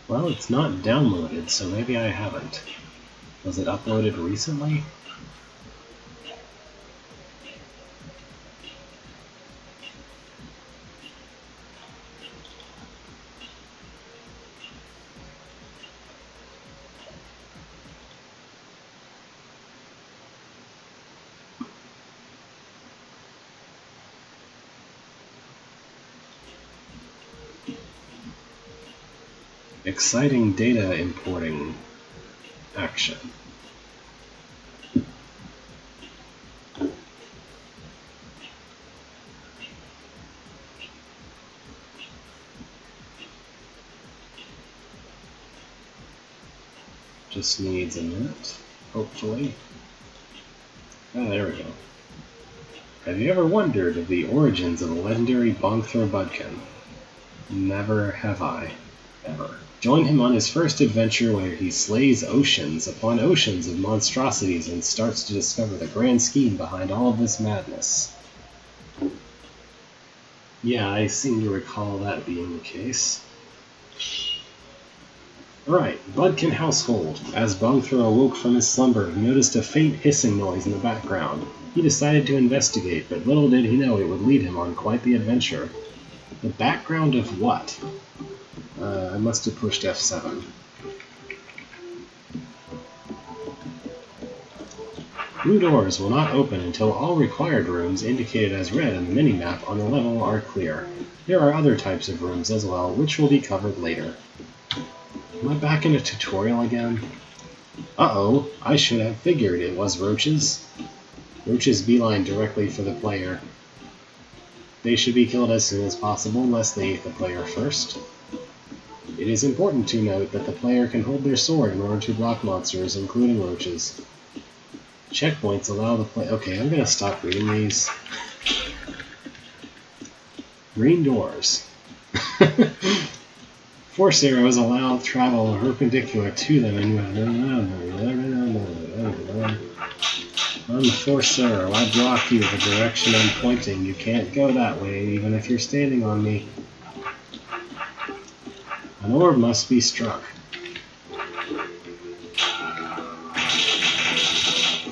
Well, it's not downloaded, so maybe I haven't. Was it uploaded recently? Exciting data importing action. Just needs a minute, hopefully. Ah, there we go. Have you ever wondered of the origins of the legendary Bongthro Budkin? Never have I, ever. Join him on his first adventure where he slays oceans upon oceans of monstrosities and starts to discover the grand scheme behind all of this madness. Yeah, I seem to recall that being the case. Alright, Budkin household. As Bongthro awoke from his slumber, he noticed a faint hissing noise in the background. He decided to investigate, but little did he know it would lead him on quite the adventure. The background of what? I must have pushed F7. Blue doors will not open until all required rooms indicated as red on the minimap on the level are clear. There are other types of rooms as well, which will be covered later. Am I back in a tutorial again? Uh-oh, I should have figured it was roaches. Roaches beeline directly for the player. They should be killed as soon as possible, lest they eat the player first. It is important to note that the player can hold their sword in order to block monsters, including roaches. Checkpoints allow the player... Okay, I'm gonna stop reading these. Green doors. Force arrows allow travel perpendicular to them and... On the force arrow, I block you the direction I'm pointing. You can't go that way, even if you're standing on me. An orb must be struck.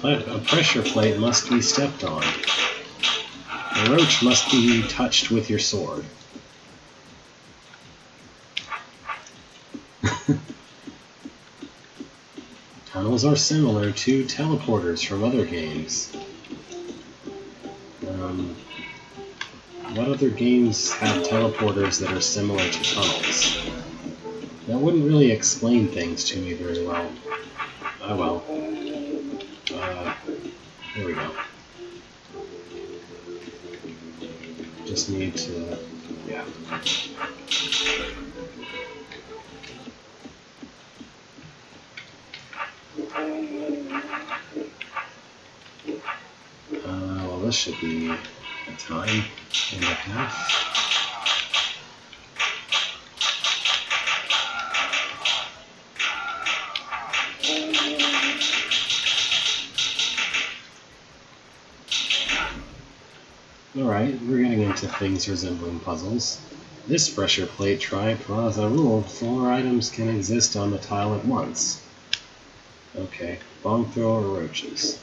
A pressure plate must be stepped on. A roach must be touched with your sword. Tunnels are similar to teleporters from other games. What other games have teleporters that are similar to tunnels? That wouldn't really explain things to me very well. Oh well. Here we go. just need to, yeah. Well, this should be a time and a half. Alright, we're getting into things resembling puzzles. This pressure plate tribe as a rule, 4 items can exist on the tile at once. Okay, bong thrower roaches.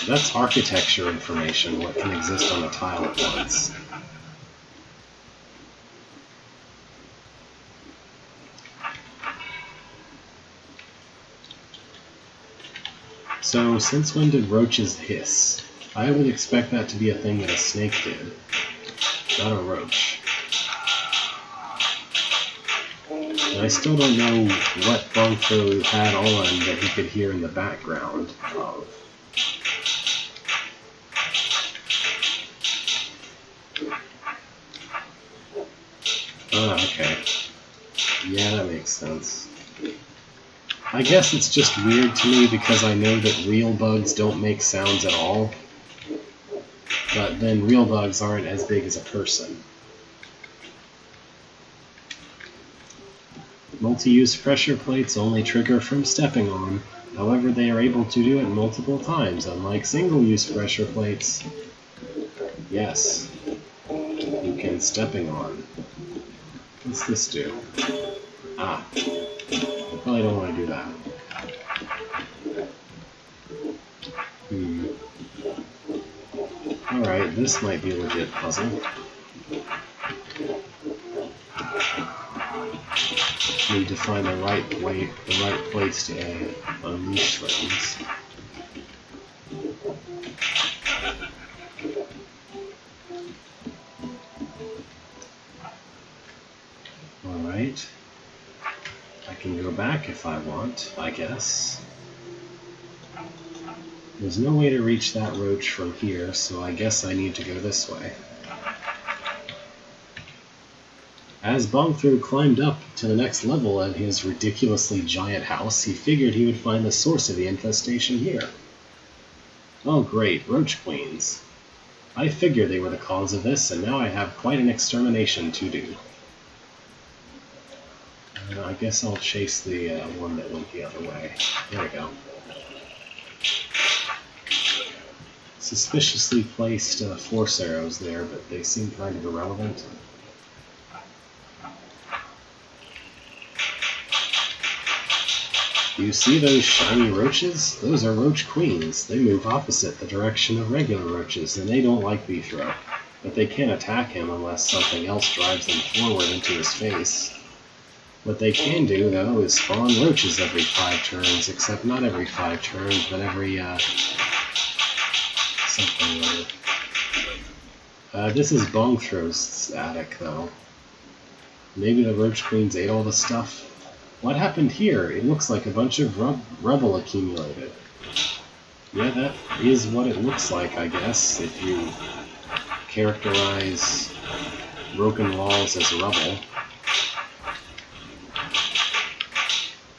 That's architecture information, what can exist on a tile at once. So, since when did roaches hiss? I would expect that to be a thing that a snake did, not a roach. And I still don't know what Bongtho had on that he could hear in the background of. Oh, okay. Yeah, that makes sense. I guess it's just weird to me because I know that real bugs don't make sounds at all. But then real bugs aren't as big as a person. Multi-use pressure plates only trigger from stepping on. However, they are able to do it multiple times, unlike single-use pressure plates. Yes, you can stepping on. What's this do? Ah, I probably don't want to do that. Alright, this might be a legit puzzle. Need to find the right place to unleash things. Alright. I can go back if I want, I guess. There's no way to reach that roach from here, so I guess I need to go this way. As Bongtho climbed up to the next level at his ridiculously giant house, he figured he would find the source of the infestation here. Oh great, roach queens. I figured they were the cause of this, and now I have quite an extermination to do. I guess I'll chase the one that went the other way. There we go. Suspiciously placed force arrows there, but they seem kind of irrelevant. Do you see those shiny roaches? Those are roach queens. They move opposite the direction of regular roaches, and they don't like Beefro. But they can't attack him unless something else drives them forward into his face. What they can do, though, is spawn roaches every 5 turns, except not every 5 turns, but every, something or other. This is Bongthro's attic, though. Maybe the roach queens ate all the stuff. What happened here? It looks like a bunch of rubble accumulated. Yeah, that is what it looks like, I guess, if you characterize broken walls as rubble.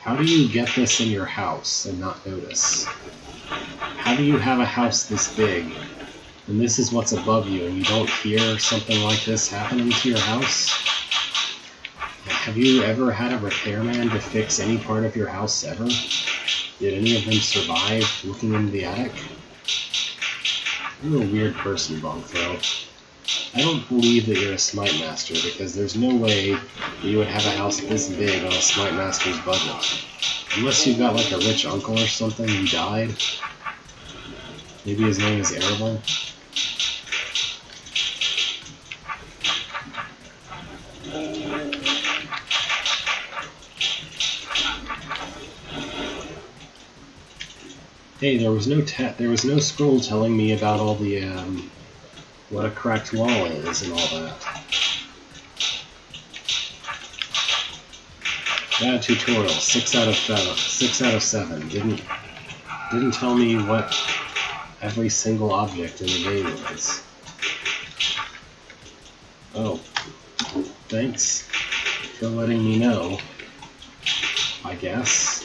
How do you get this in your house and not notice? How do you have a house this big, and this is what's above you, and you don't hear something like this happening to your house? Have you ever had a repairman to fix any part of your house ever? Did any of them survive looking into the attic? You're a weird person, Bongtho. I don't believe that you're a Smite Master, because there's no way that you would have a house this big on a Smite Master's budget. Unless you've got like a rich uncle or something who died. Maybe his name is Erebel. Hey, there was no scroll telling me about all the what a cracked wall is and all that. Bad tutorial, 6 out of 7. Didn't tell me what every single object in the game is. Oh, thanks for letting me know, I guess.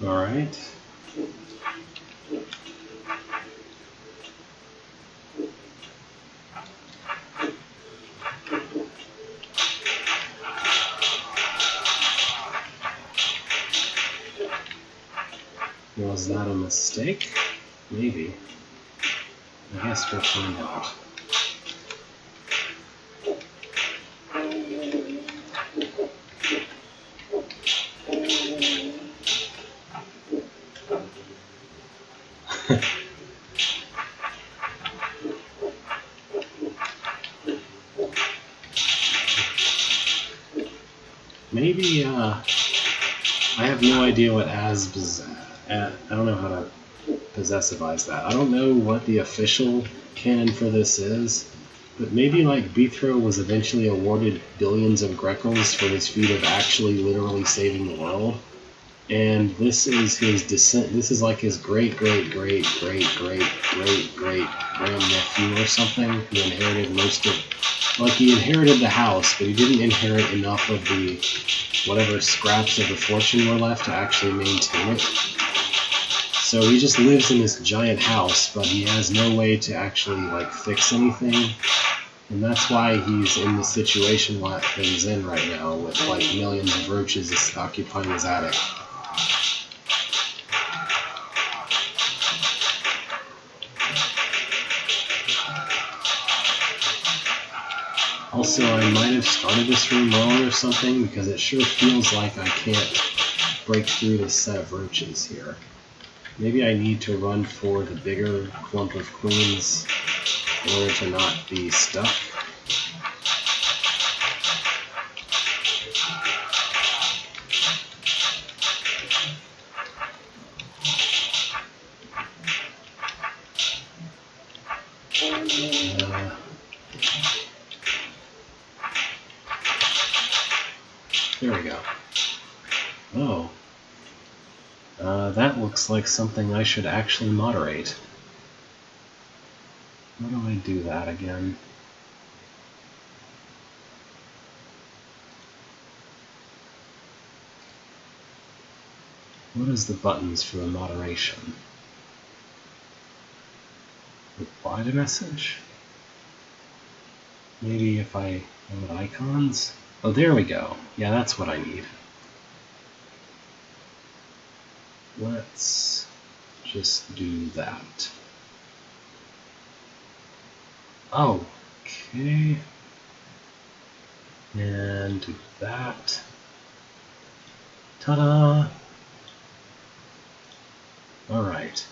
Alright. Was that a mistake? Maybe. I guess we'll find out. Maybe, I have no idea what I don't know how to possessivize that. I don't know what the official canon for this is, but maybe like Beethro was eventually awarded billions of Greckles for his feat of actually literally saving the world. And this is his descent. This is like his great grandnephew or something who inherited most of. Like, he inherited the house, but he didn't inherit enough of the whatever scraps of the fortune were left to actually maintain it. So he just lives in this giant house, but he has no way to actually like fix anything. And that's why he's in the situation that he's in right now, with like millions of roaches occupying his attic. Also, I might have started this room wrong or something, because it sure feels like I can't break through this set of roaches here. Maybe I need to run for the bigger clump of queens in order to not be stuck. There we go. Oh. That looks like something I should actually moderate. How do I do that again? What is the buttons for the moderation? Reply to message? Maybe if I add icons? Oh, there we go. Yeah, that's what I need. Let's just do that. Oh, okay. And do that. Ta-da! Alright.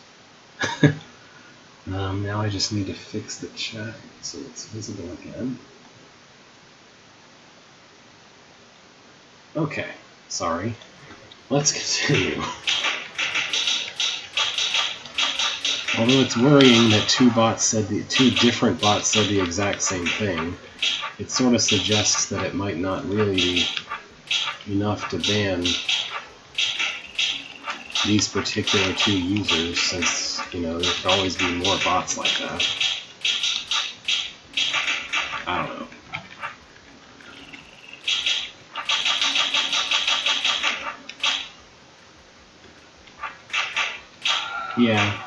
Now I just need to fix the chat so it's visible again. Okay, sorry. Let's continue. Although it's worrying that two different bots said the exact same thing, it sort of suggests that it might not really be enough to ban these particular two users, since, you know, there could always be more bots like that. I don't know. Yeah.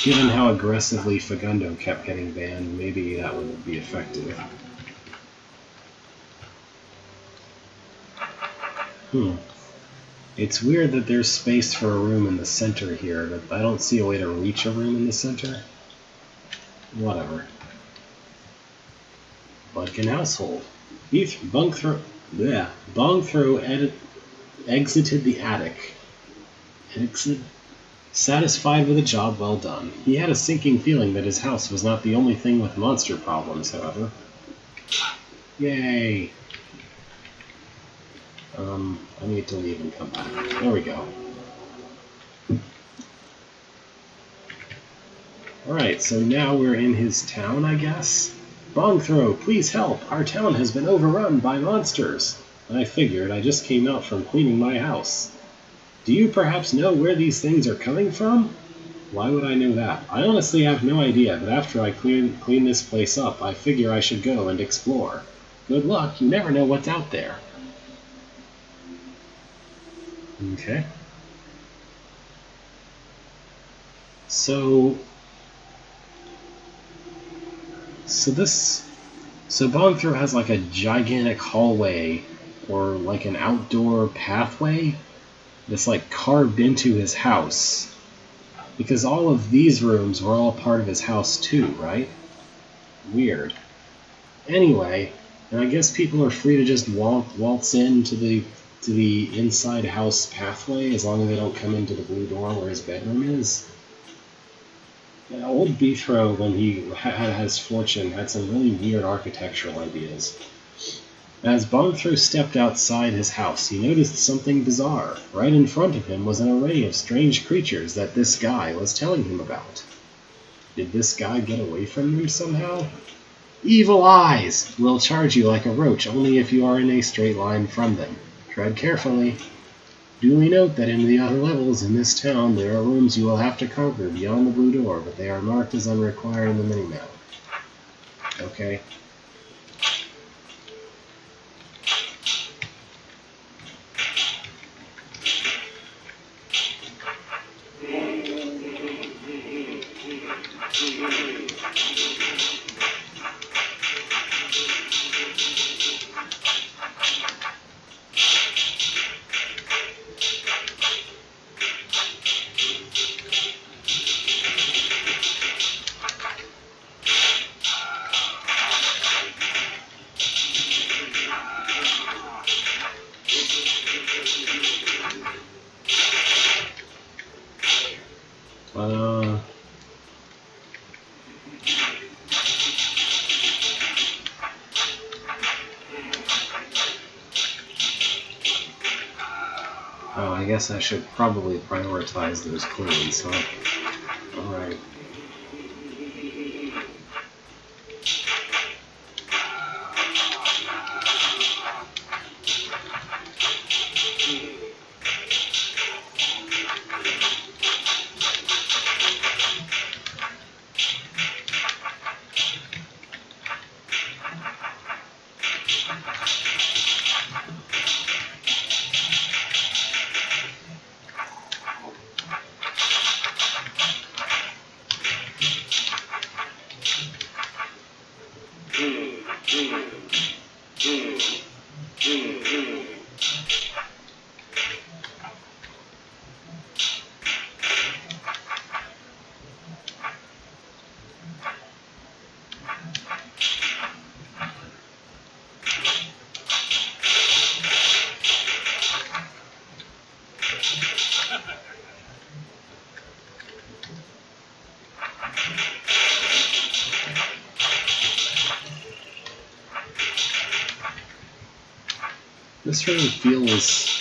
Given how aggressively Fagundo kept getting banned, maybe that would be effective. Hmm. It's weird that there's space for a room in the center here, but I don't see a way to reach a room in the center. Whatever. Budkin household. Bongthrow exited the attic. Satisfied with a job well done. He had a sinking feeling that his house was not the only thing with monster problems, however. Yay! I need to leave and come back. There we go. Alright, so now we're in his town, I guess? Bongthrow, please help! Our town has been overrun by monsters! I figured. I just came out from cleaning my house. Do you perhaps know where these things are coming from? Why would I know that? I honestly have no idea, but after I clean this place up, I figure I should go and explore. Good luck, you never know what's out there. Okay. So Bongthrow has like a gigantic hallway or like an outdoor pathway that's like carved into his house. Because all of these rooms were all part of his house too, right? Weird. Anyway, and I guess people are free to just waltz into the inside house pathway as long as they don't come into the blue door where his bedroom is. Yeah, old Beethrow, when he had his fortune, had some really weird architectural ideas. As Bongthrow stepped outside his house, he noticed something bizarre. Right in front of him was an array of strange creatures that this guy was telling him about. Did this guy get away from them somehow? Evil eyes will charge you like a roach only if you are in a straight line from them. Tread carefully. Duly note that in the other levels in this town there are rooms you will have to conquer beyond the blue door, but they are marked as unrequired in the minimap. Okay. Oh, I guess I should probably prioritize those clues, huh? Alright. This really feels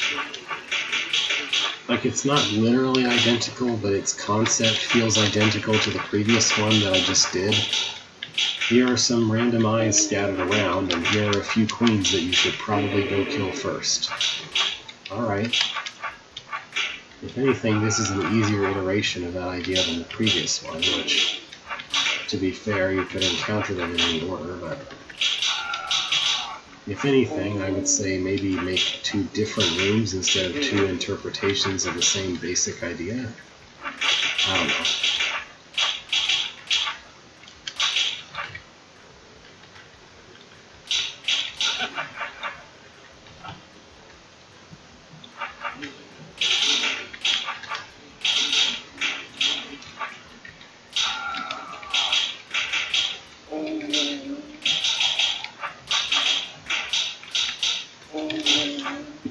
like it's not literally identical, but its concept feels identical to the previous one that I just did. Here are some random eyes scattered around, and here are a few queens that you should probably go kill first. Alright. If anything, this is an easier iteration of that idea than the previous one, which, to be fair, you could encounter them in any order, but if anything, I would say maybe make two different rooms instead of two interpretations of the same basic idea. I don't know.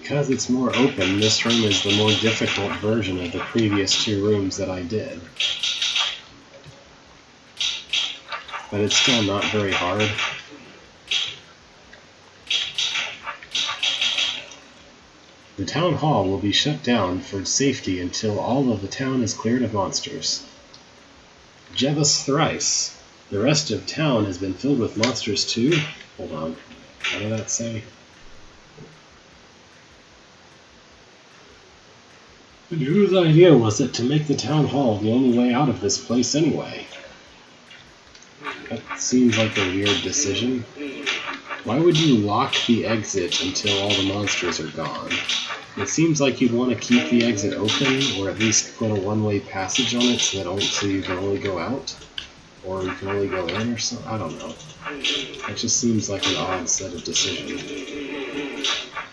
because it's more open, this room is the more difficult version of the previous two rooms that I did. But it's still not very hard. The town hall will be shut down for safety until all of the town is cleared of monsters. Jebus thrice. The rest of town has been filled with monsters too? Hold on. What did that say? And whose idea was it to make the town hall the only way out of this place anyway? That seems like a weird decision. Why would you lock the exit until all the monsters are gone? It seems like you'd want to keep the exit open, or at least put a one-way passage on it so you can only go out, or you can only go in or something. I don't know. That just seems like an odd set of decisions.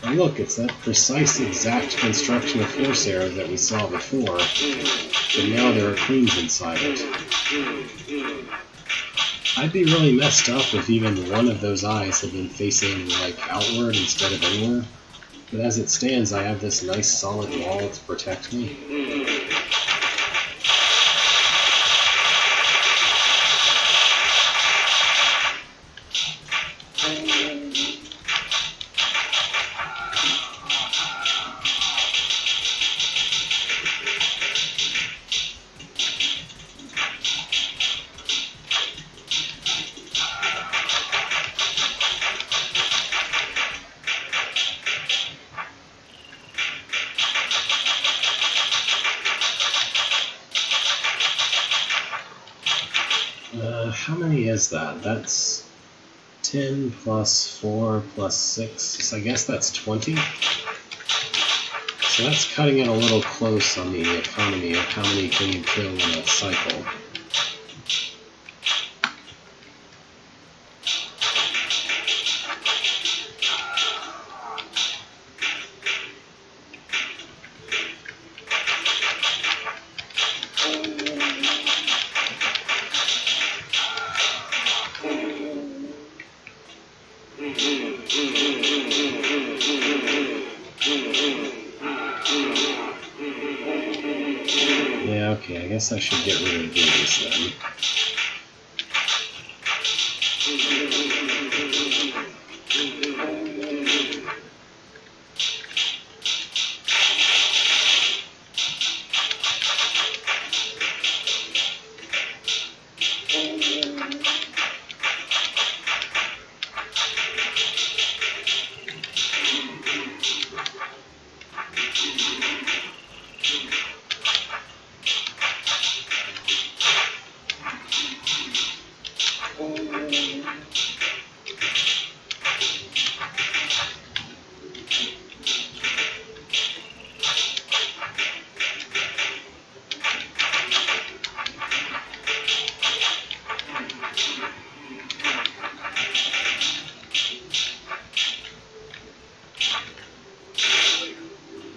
And look, it's that precise exact construction of force arrow that we saw before, but now there are queens inside it. I'd be really messed up if even one of those eyes had been facing, like, outward instead of inward. But as it stands, I have this nice solid wall to protect me. How many is that? That's 10 plus 4 plus 6. So I guess that's 20. So that's cutting it a little close on the economy of how many can you kill in a cycle. Yeah, okay, I guess I should get rid of these then.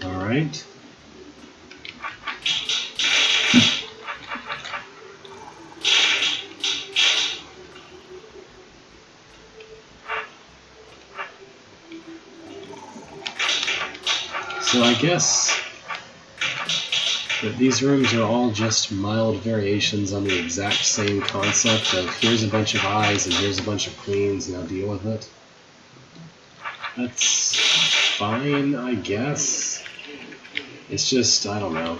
Alright. So I guess that these rooms are all just mild variations on the exact same concept of here's a bunch of eyes and here's a bunch of queens, now deal with it. That's fine, I guess. It's just, I don't know.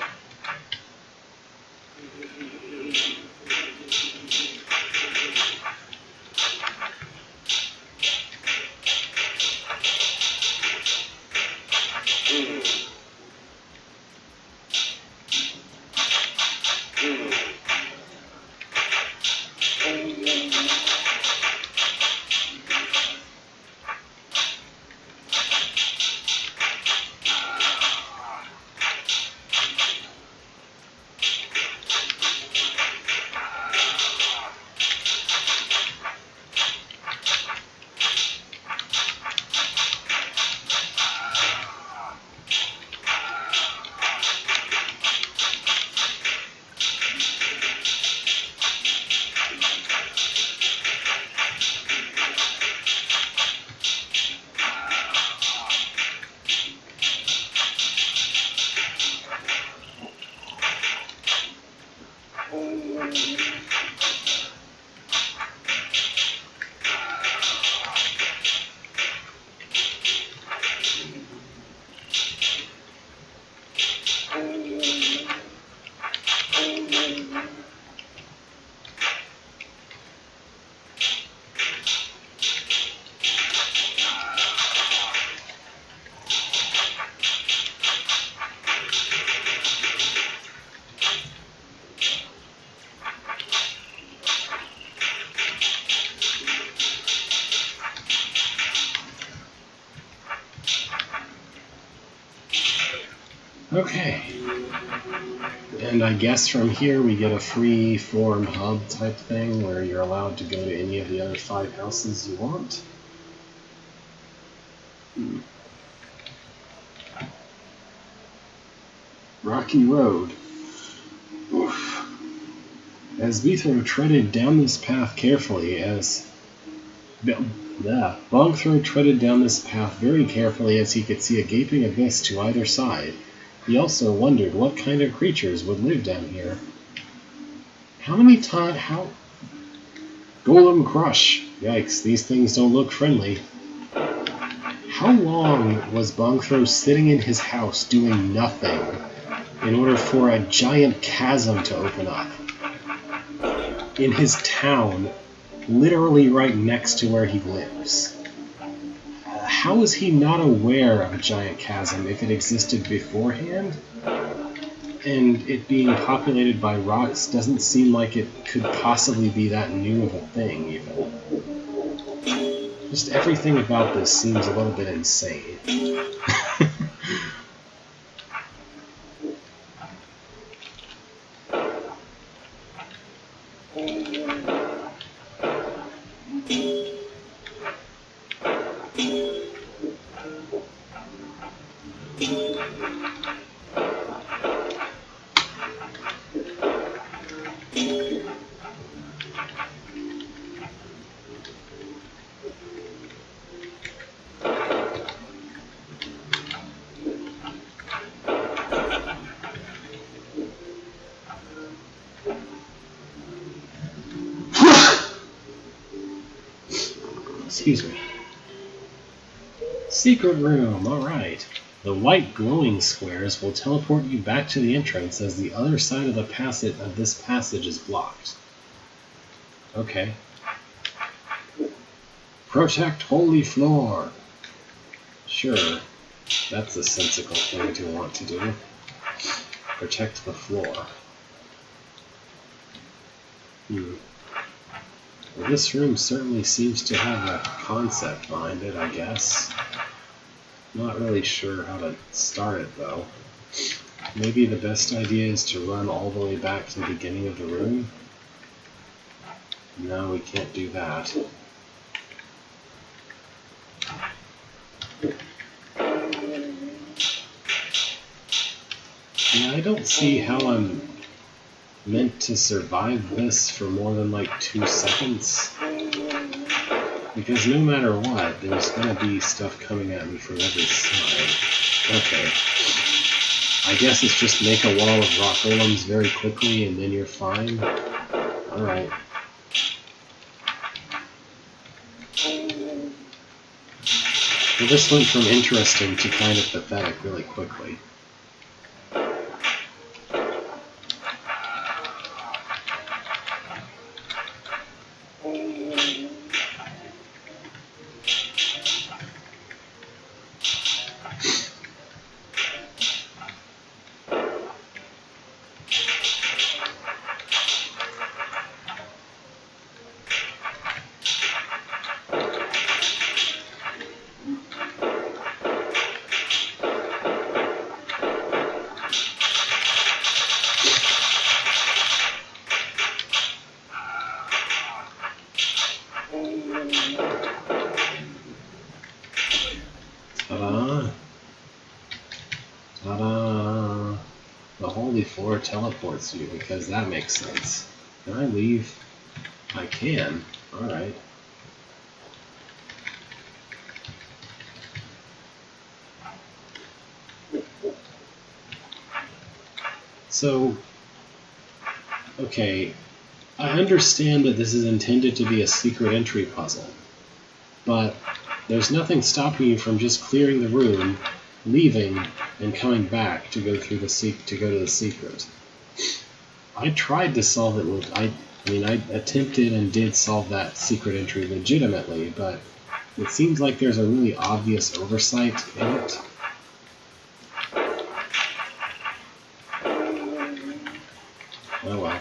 Okay. And I guess from here we get a free-form hub type thing where you're allowed to go to any of the other 5 houses you want. Rocky Road. Oof. As Beethro treaded down this path carefully, Bongthro treaded down this path very carefully as he could see a gaping abyss to either side. He also wondered what kind of creatures would live down here. Golem Crush! Yikes, these things don't look friendly. How long was Bongthro sitting in his house doing nothing in order for a giant chasm to open up? In his town, literally right next to where he lives. How is he not aware of a giant chasm if it existed beforehand? And it being populated by rocks doesn't seem like it could possibly be that new of a thing, even. Just everything about this seems a little bit insane. Excuse me. Secret room, alright. The white glowing squares will teleport you back to the entrance as the other side of this passage is blocked. Okay. Protect holy floor. Sure. That's a sensible thing to want to do. Protect the floor. Well, this room certainly seems to have a concept behind it, I guess. Not really sure how to start it, though. Maybe the best idea is to run all the way back to the beginning of the room? No, we can't do that. Yeah, I don't see how I'm meant to survive this for more than like 2 seconds. Because no matter what, there's gonna be stuff coming at me from every side. Okay. I guess it's just make a wall of rock golems very quickly and then you're fine. Alright. Well, this went from interesting to kind of pathetic really quickly. Ta-da! Ta-da! The holy floor teleports you because that makes sense. Can I leave? I can. Alright. So, okay, I understand that this is intended to be a secret entry puzzle, but there's nothing stopping you from just clearing the room, leaving, and coming back to go through to go to the secret. I tried to solve it I attempted and did solve that secret entry legitimately, but it seems like there's a really obvious oversight in it. Oh well.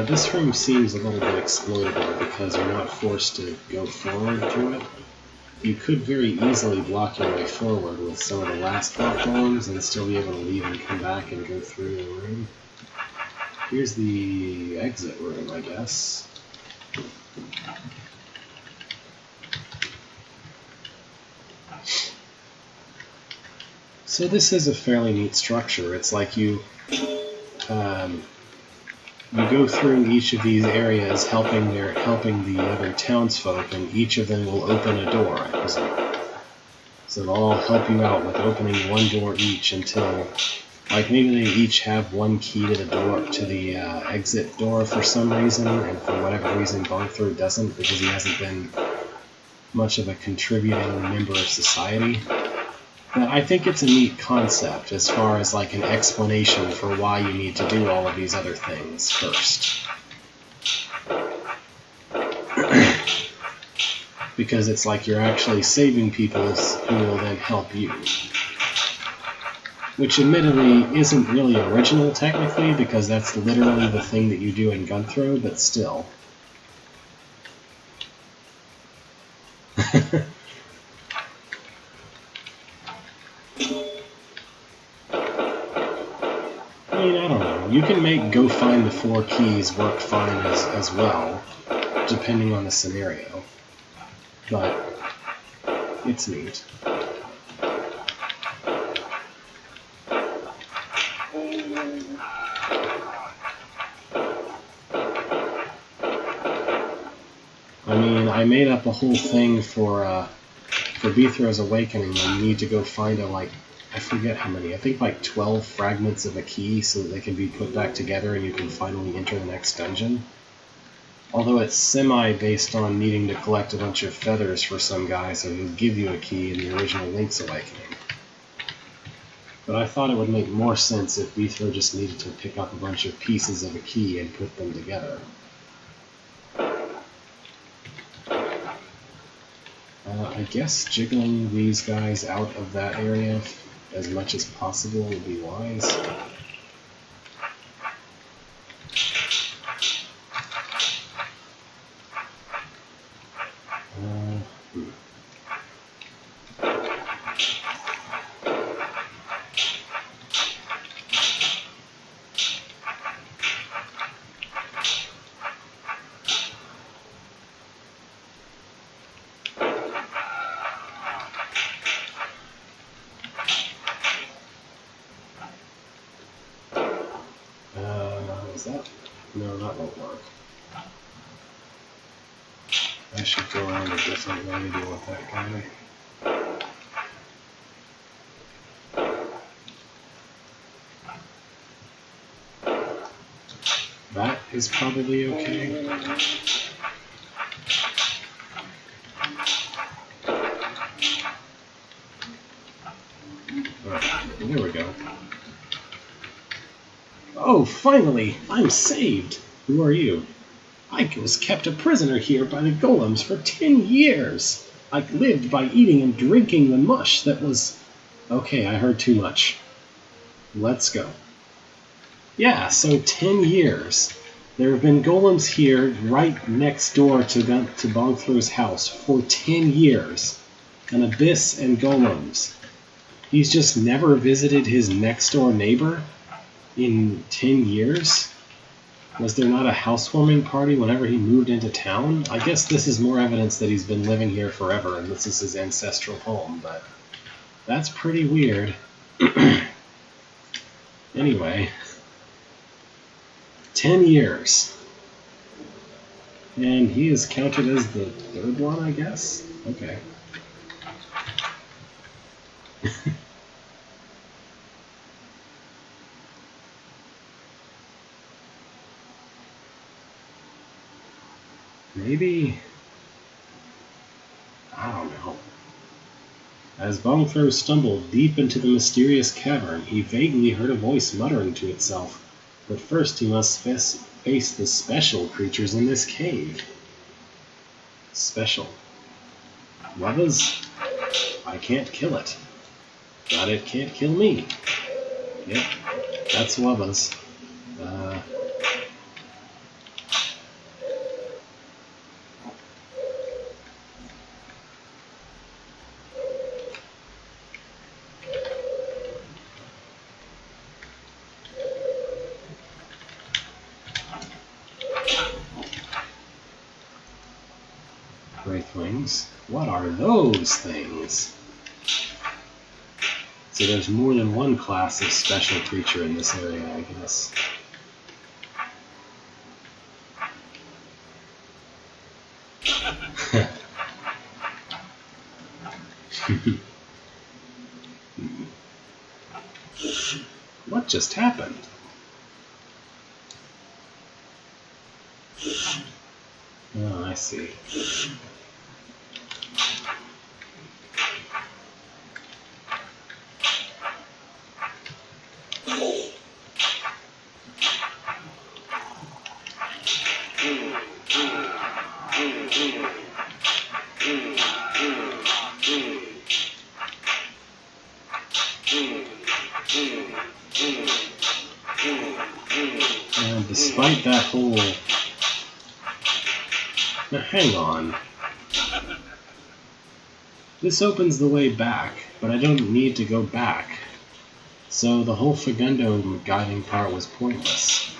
this room seems a little bit exploitable because you're not forced to go forward through it. You could very easily block your way forward with some of the last block golems and still be able to leave and come back and go through the room. Here's the exit room, I guess. So this is a fairly neat structure. It's like you go through each of these areas helping the other townsfolk, and each of them will open a door, I presume. So they'll all help you out with opening one door each until, like, maybe they each have one key to the door, to the exit door for some reason, and for whatever reason Bongthro doesn't, because he hasn't been much of a contributing member of society. But I think it's a neat concept as far as like an explanation for why you need to do all of these other things first. Because it's like you're actually saving people who will then help you. Which admittedly isn't really original technically, because that's literally the thing that you do in Gunthrow, but still. I mean, I don't know. You can make go find the 4 keys work fine as well, depending on the scenario. But it's neat. I mean, I made up a whole thing for Bithro's Awakening where you need to go find I forget how many, I think like 12 fragments of a key so that they can be put back together and you can finally enter the next dungeon. Although it's semi-based on needing to collect a bunch of feathers for some guy so he'll give you a key in the original Link's Awakening. But I thought it would make more sense if Bithro just needed to pick up a bunch of pieces of a key and put them together. I guess jiggling these guys out of that area as much as possible would be wise. Is that? No, that won't work. I should go around a different way to deal with that guy. That is probably okay. Alright, there we go. Oh, finally! I'm saved! Who are you? I was kept a prisoner here by the golems for 10 years! I lived by eating and drinking the mush that was... Okay, I heard too much. Let's go. Yeah, so 10 years. There have been golems here right next door to Bongthro's house for 10 years. An abyss and golems. He's just never visited his next door neighbor? In 10 years? Was there not a housewarming party whenever he moved into town? I guess this is more evidence that he's been living here forever and this is his ancestral home, but that's pretty weird. Anyway, 10 years. And he is counted as the 3rd one, I guess? Okay. Maybe... I don't know. As Bongthro stumbled deep into the mysterious cavern, he vaguely heard a voice muttering to itself, but first he must face the special creatures in this cave. Special. Wubbas? I can't kill it. But it can't kill me. Yep, that's Wubbas. Wraithwings. What are those things? So there's more than one class of special creature in this area, I guess. What just happened? Oh, I see. And despite that whole... Now, hang on. This opens the way back, but I don't need to go back. So the whole Fagundo guiding part was pointless.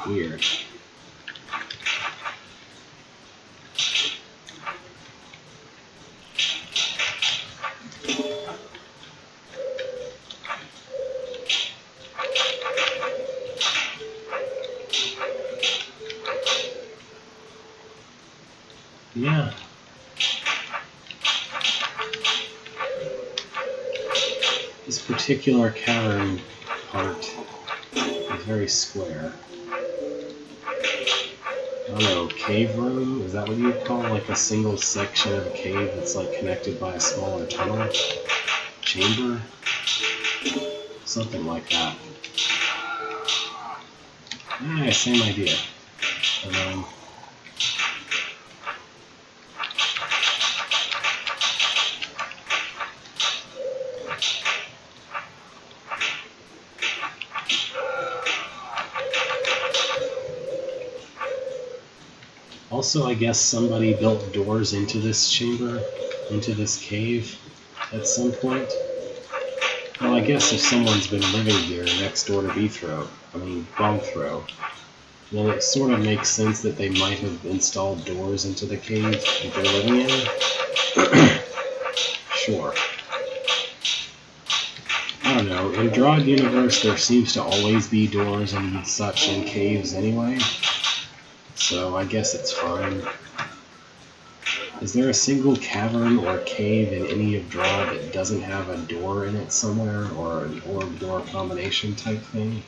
Weird. Yeah. This particular cavern part is very square. I don't know, cave room? Is that what you'd call like a single section of a cave that's like connected by a smaller tunnel? Chamber? Something like that. Yeah, same idea. Also, I guess somebody built doors into this chamber, into this cave, at some point. Well, I guess if someone's been living here next door to Bongthro, then it sort of makes sense that they might have installed doors into the cave that they're living in. Sure. I don't know, in Drod Universe there seems to always be doors and such in caves anyway, so I guess it's fine. Is there a single cavern or cave in any of Drod that doesn't have a door in it somewhere, or an orb-door combination type thing?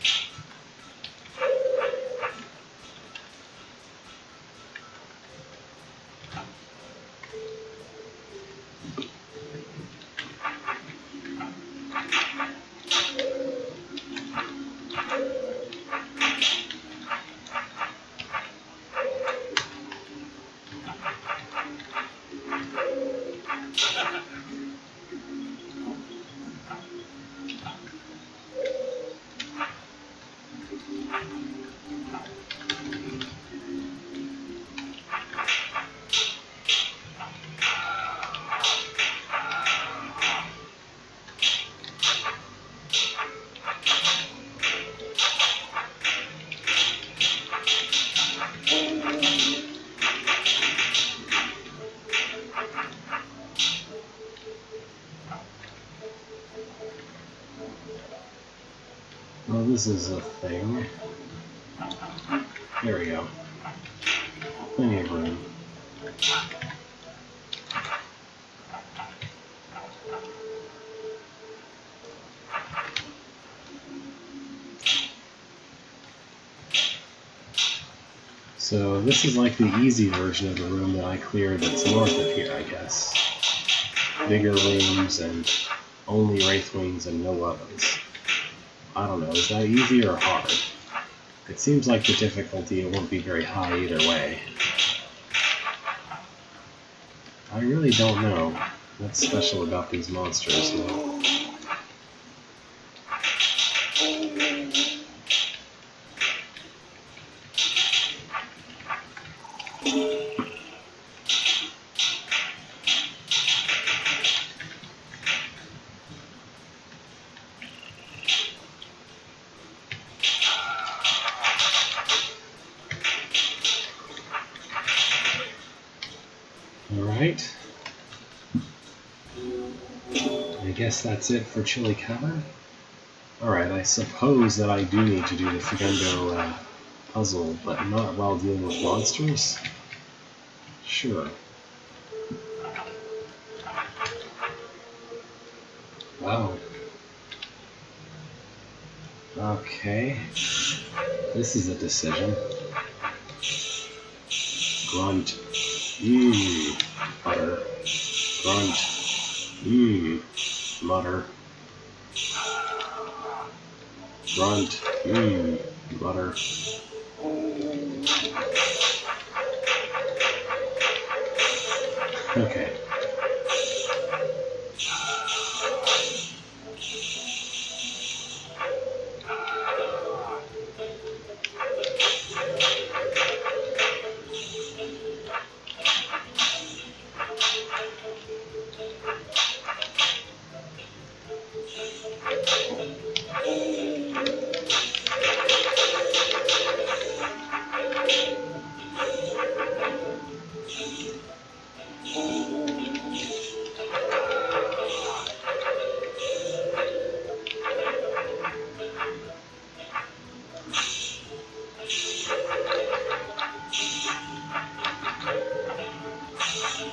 Well, this is a thing. There we go. Plenty of room. So this is like the easy version of the room that I cleared that's north of here, I guess. Bigger rooms and only Wraithwings and no ovens. I don't know, is that easy or hard? It seems like the difficulty won't be very high either way. I really don't know what's special about these monsters now. Alright. I guess that's it for Chili Cavern. Alright, I suppose that I do need to do the Fugendo puzzle, but not while dealing with monsters? Sure. Wow. Okay. This is a decision. Grunt. Mmm. Butter. Grunt. Mmm. Mutter. Grunt. Mmm. Mutter. Okay.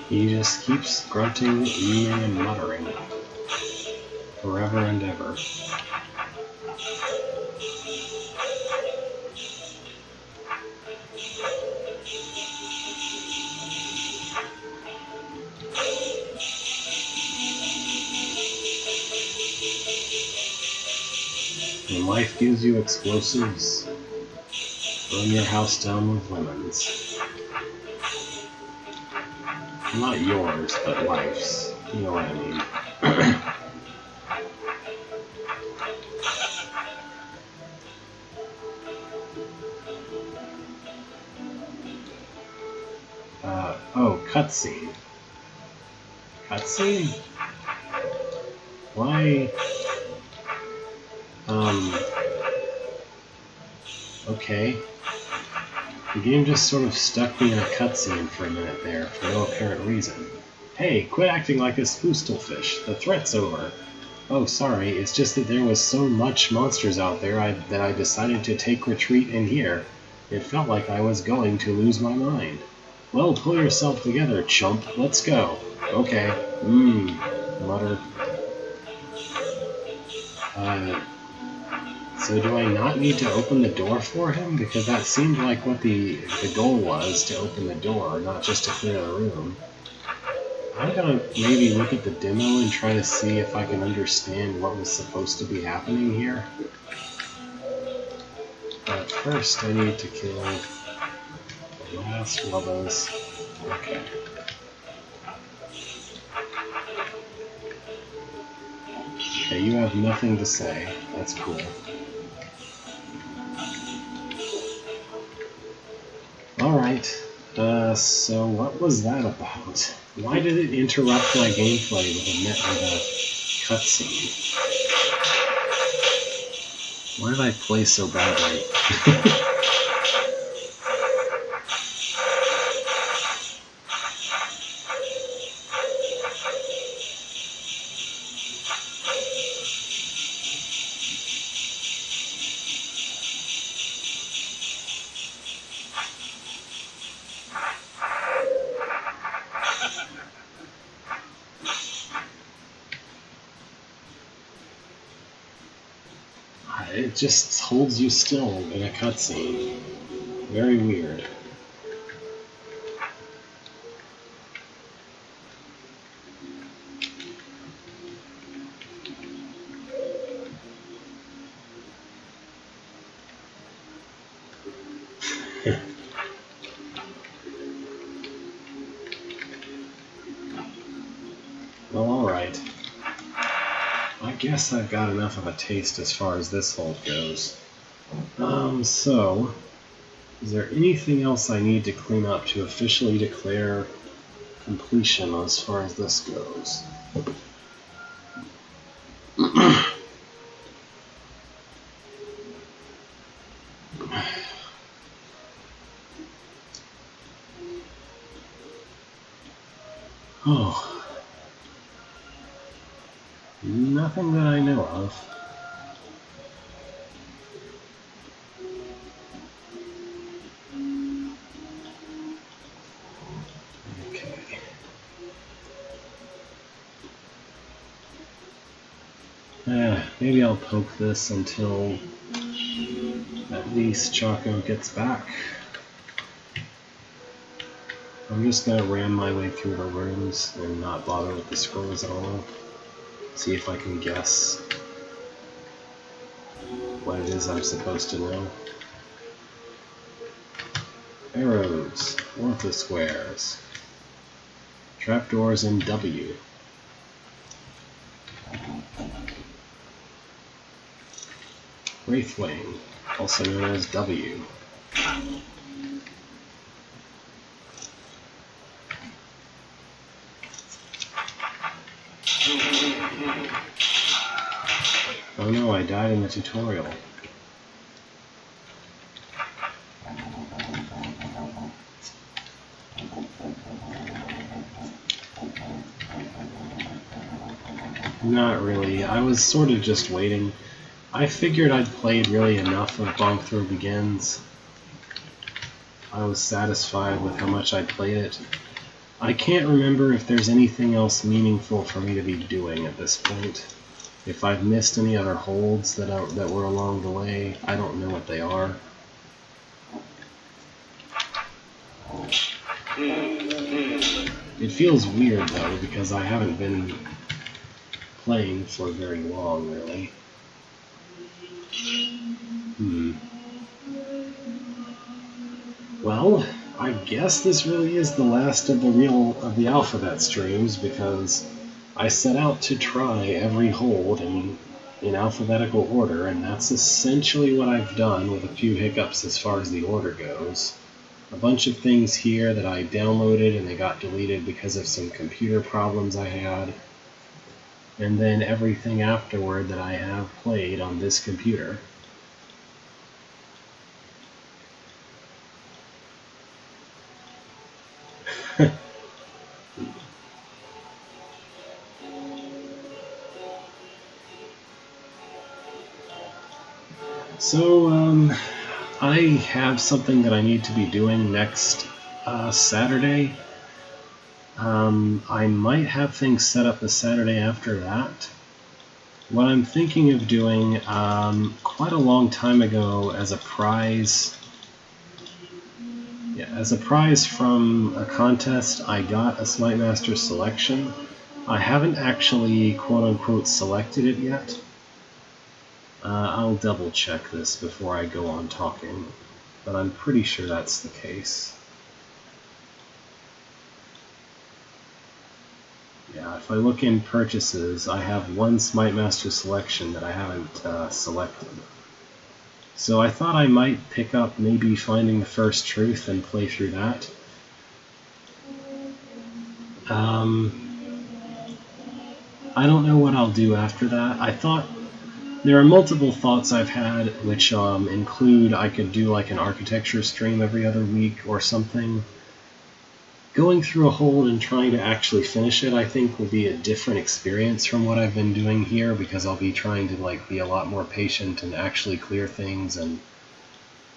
He just keeps grunting, mewing, and muttering. Forever and ever. When life gives you explosives, burn your house down with lemons. Not yours, but life's. You know what I mean. Oh, cutscene. Cutscene? Why? Okay. The game just sort of stuck me in a cutscene for a minute there, for no apparent reason. Hey, quit acting like a spoostelfish. The threat's over. Oh, sorry, it's just that there was so much monsters out there that I decided to take retreat in here. It felt like I was going to lose my mind. Well, pull yourself together, chump. Let's go. Okay. Mutter. So do I not need to open the door for him? Because that seemed like what the goal was, to open the door, not just to clear the room. I'm gonna maybe look at the demo and try to see if I can understand what was supposed to be happening here. But first I need to kill the last Wubbas. Okay. Okay, you have nothing to say. That's cool. Alright, so what was that about? Why did it interrupt my gameplay with a cutscene? Why did I play so badly? It just holds you still in a cutscene. Very weird. Well, alright. I guess I've got enough of a taste as far as this hold goes. So, is there anything else I need to clean up to officially declare completion as far as this goes? Oh, nothing that I know of. Okay. Maybe I'll poke this until at least Chaco gets back. I'm just gonna ram my way through the rooms and not bother with the scrolls at all. See if I can guess what it is I'm supposed to know. Arrows, orthosquares, trapdoors in W. Wraithwing, also known as W. Oh no, I died in the tutorial. Not really, I was sort of just waiting. I figured I'd played really enough of Bonk Throw Begins. I was satisfied with how much I'd played it. I can't remember if there's anything else meaningful for me to be doing at this point. If I've missed any other holds that were along the way, I don't know what they are. It feels weird though, because I haven't been playing for very long, really. Well, I guess this really is the last of the alphabet streams, because I set out to try every hold in alphabetical order, and that's essentially what I've done, with a few hiccups as far as the order goes. A bunch of things here that I downloaded and they got deleted because of some computer problems I had, and then everything afterward that I have played on this computer. So, I have something that I need to be doing next Saturday. I might have things set up the Saturday after that. What I'm thinking of doing, quite a long time ago, as a prize from a contest, I got a Smite Master selection. I haven't actually quote-unquote selected it yet. I'll double check this before I go on talking, but I'm pretty sure that's the case. Yeah, if I look in purchases, I have one Smite Master selection that I haven't selected. So I thought I might pick up maybe Finding the First Truth and play through that. I don't know what I'll do after that. I thought there are multiple thoughts I've had, which include I could do like an architecture stream every other week or something. Going through a hold and trying to actually finish it, I think, will be a different experience from what I've been doing here, because I'll be trying to be a lot more patient and actually clear things and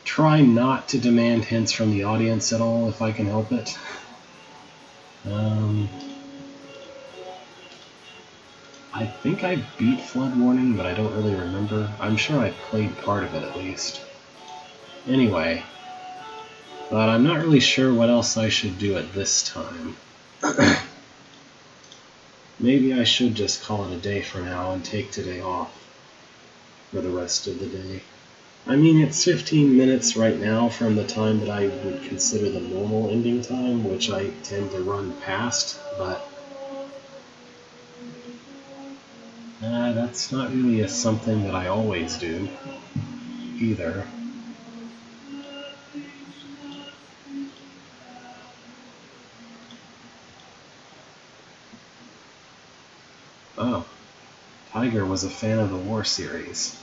try not to demand hints from the audience at all if I can help it. I think I beat Flood Warning, but I don't really remember. I'm sure I played part of it at least. Anyway, but I'm not really sure what else I should do at this time. Maybe I should just call it a day for now and take today off for the rest of the day. I mean, it's 15 minutes right now from the time that I would consider the normal ending time, which I tend to run past, but that's not really something that I always do, either. Oh, Tiger was a fan of the War series.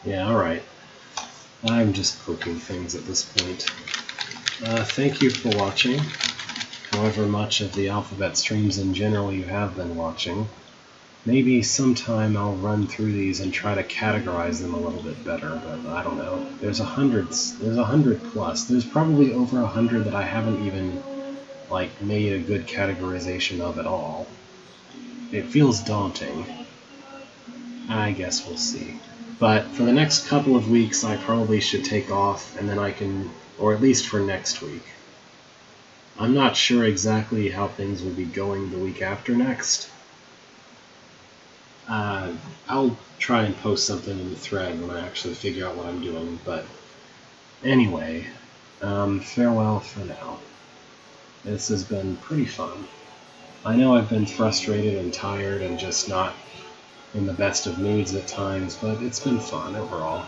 Yeah, alright. I'm just poking things at this point. Thank you for watching. However much of the Alphabet streams in general you have been watching. Maybe sometime I'll run through these and try to categorize them a little bit better, but I don't know. There's 100 plus. There's probably over 100 that I haven't even, made a good categorization of at all. It feels daunting. I guess we'll see. But for the next couple of weeks, I probably should take off, and then I can, or at least for next week. I'm not sure exactly how things will be going the week after next. I'll try and post something in the thread when I actually figure out what I'm doing, but anyway, farewell for now. This has been pretty fun. I know I've been frustrated and tired and just not in the best of moods at times, but it's been fun overall.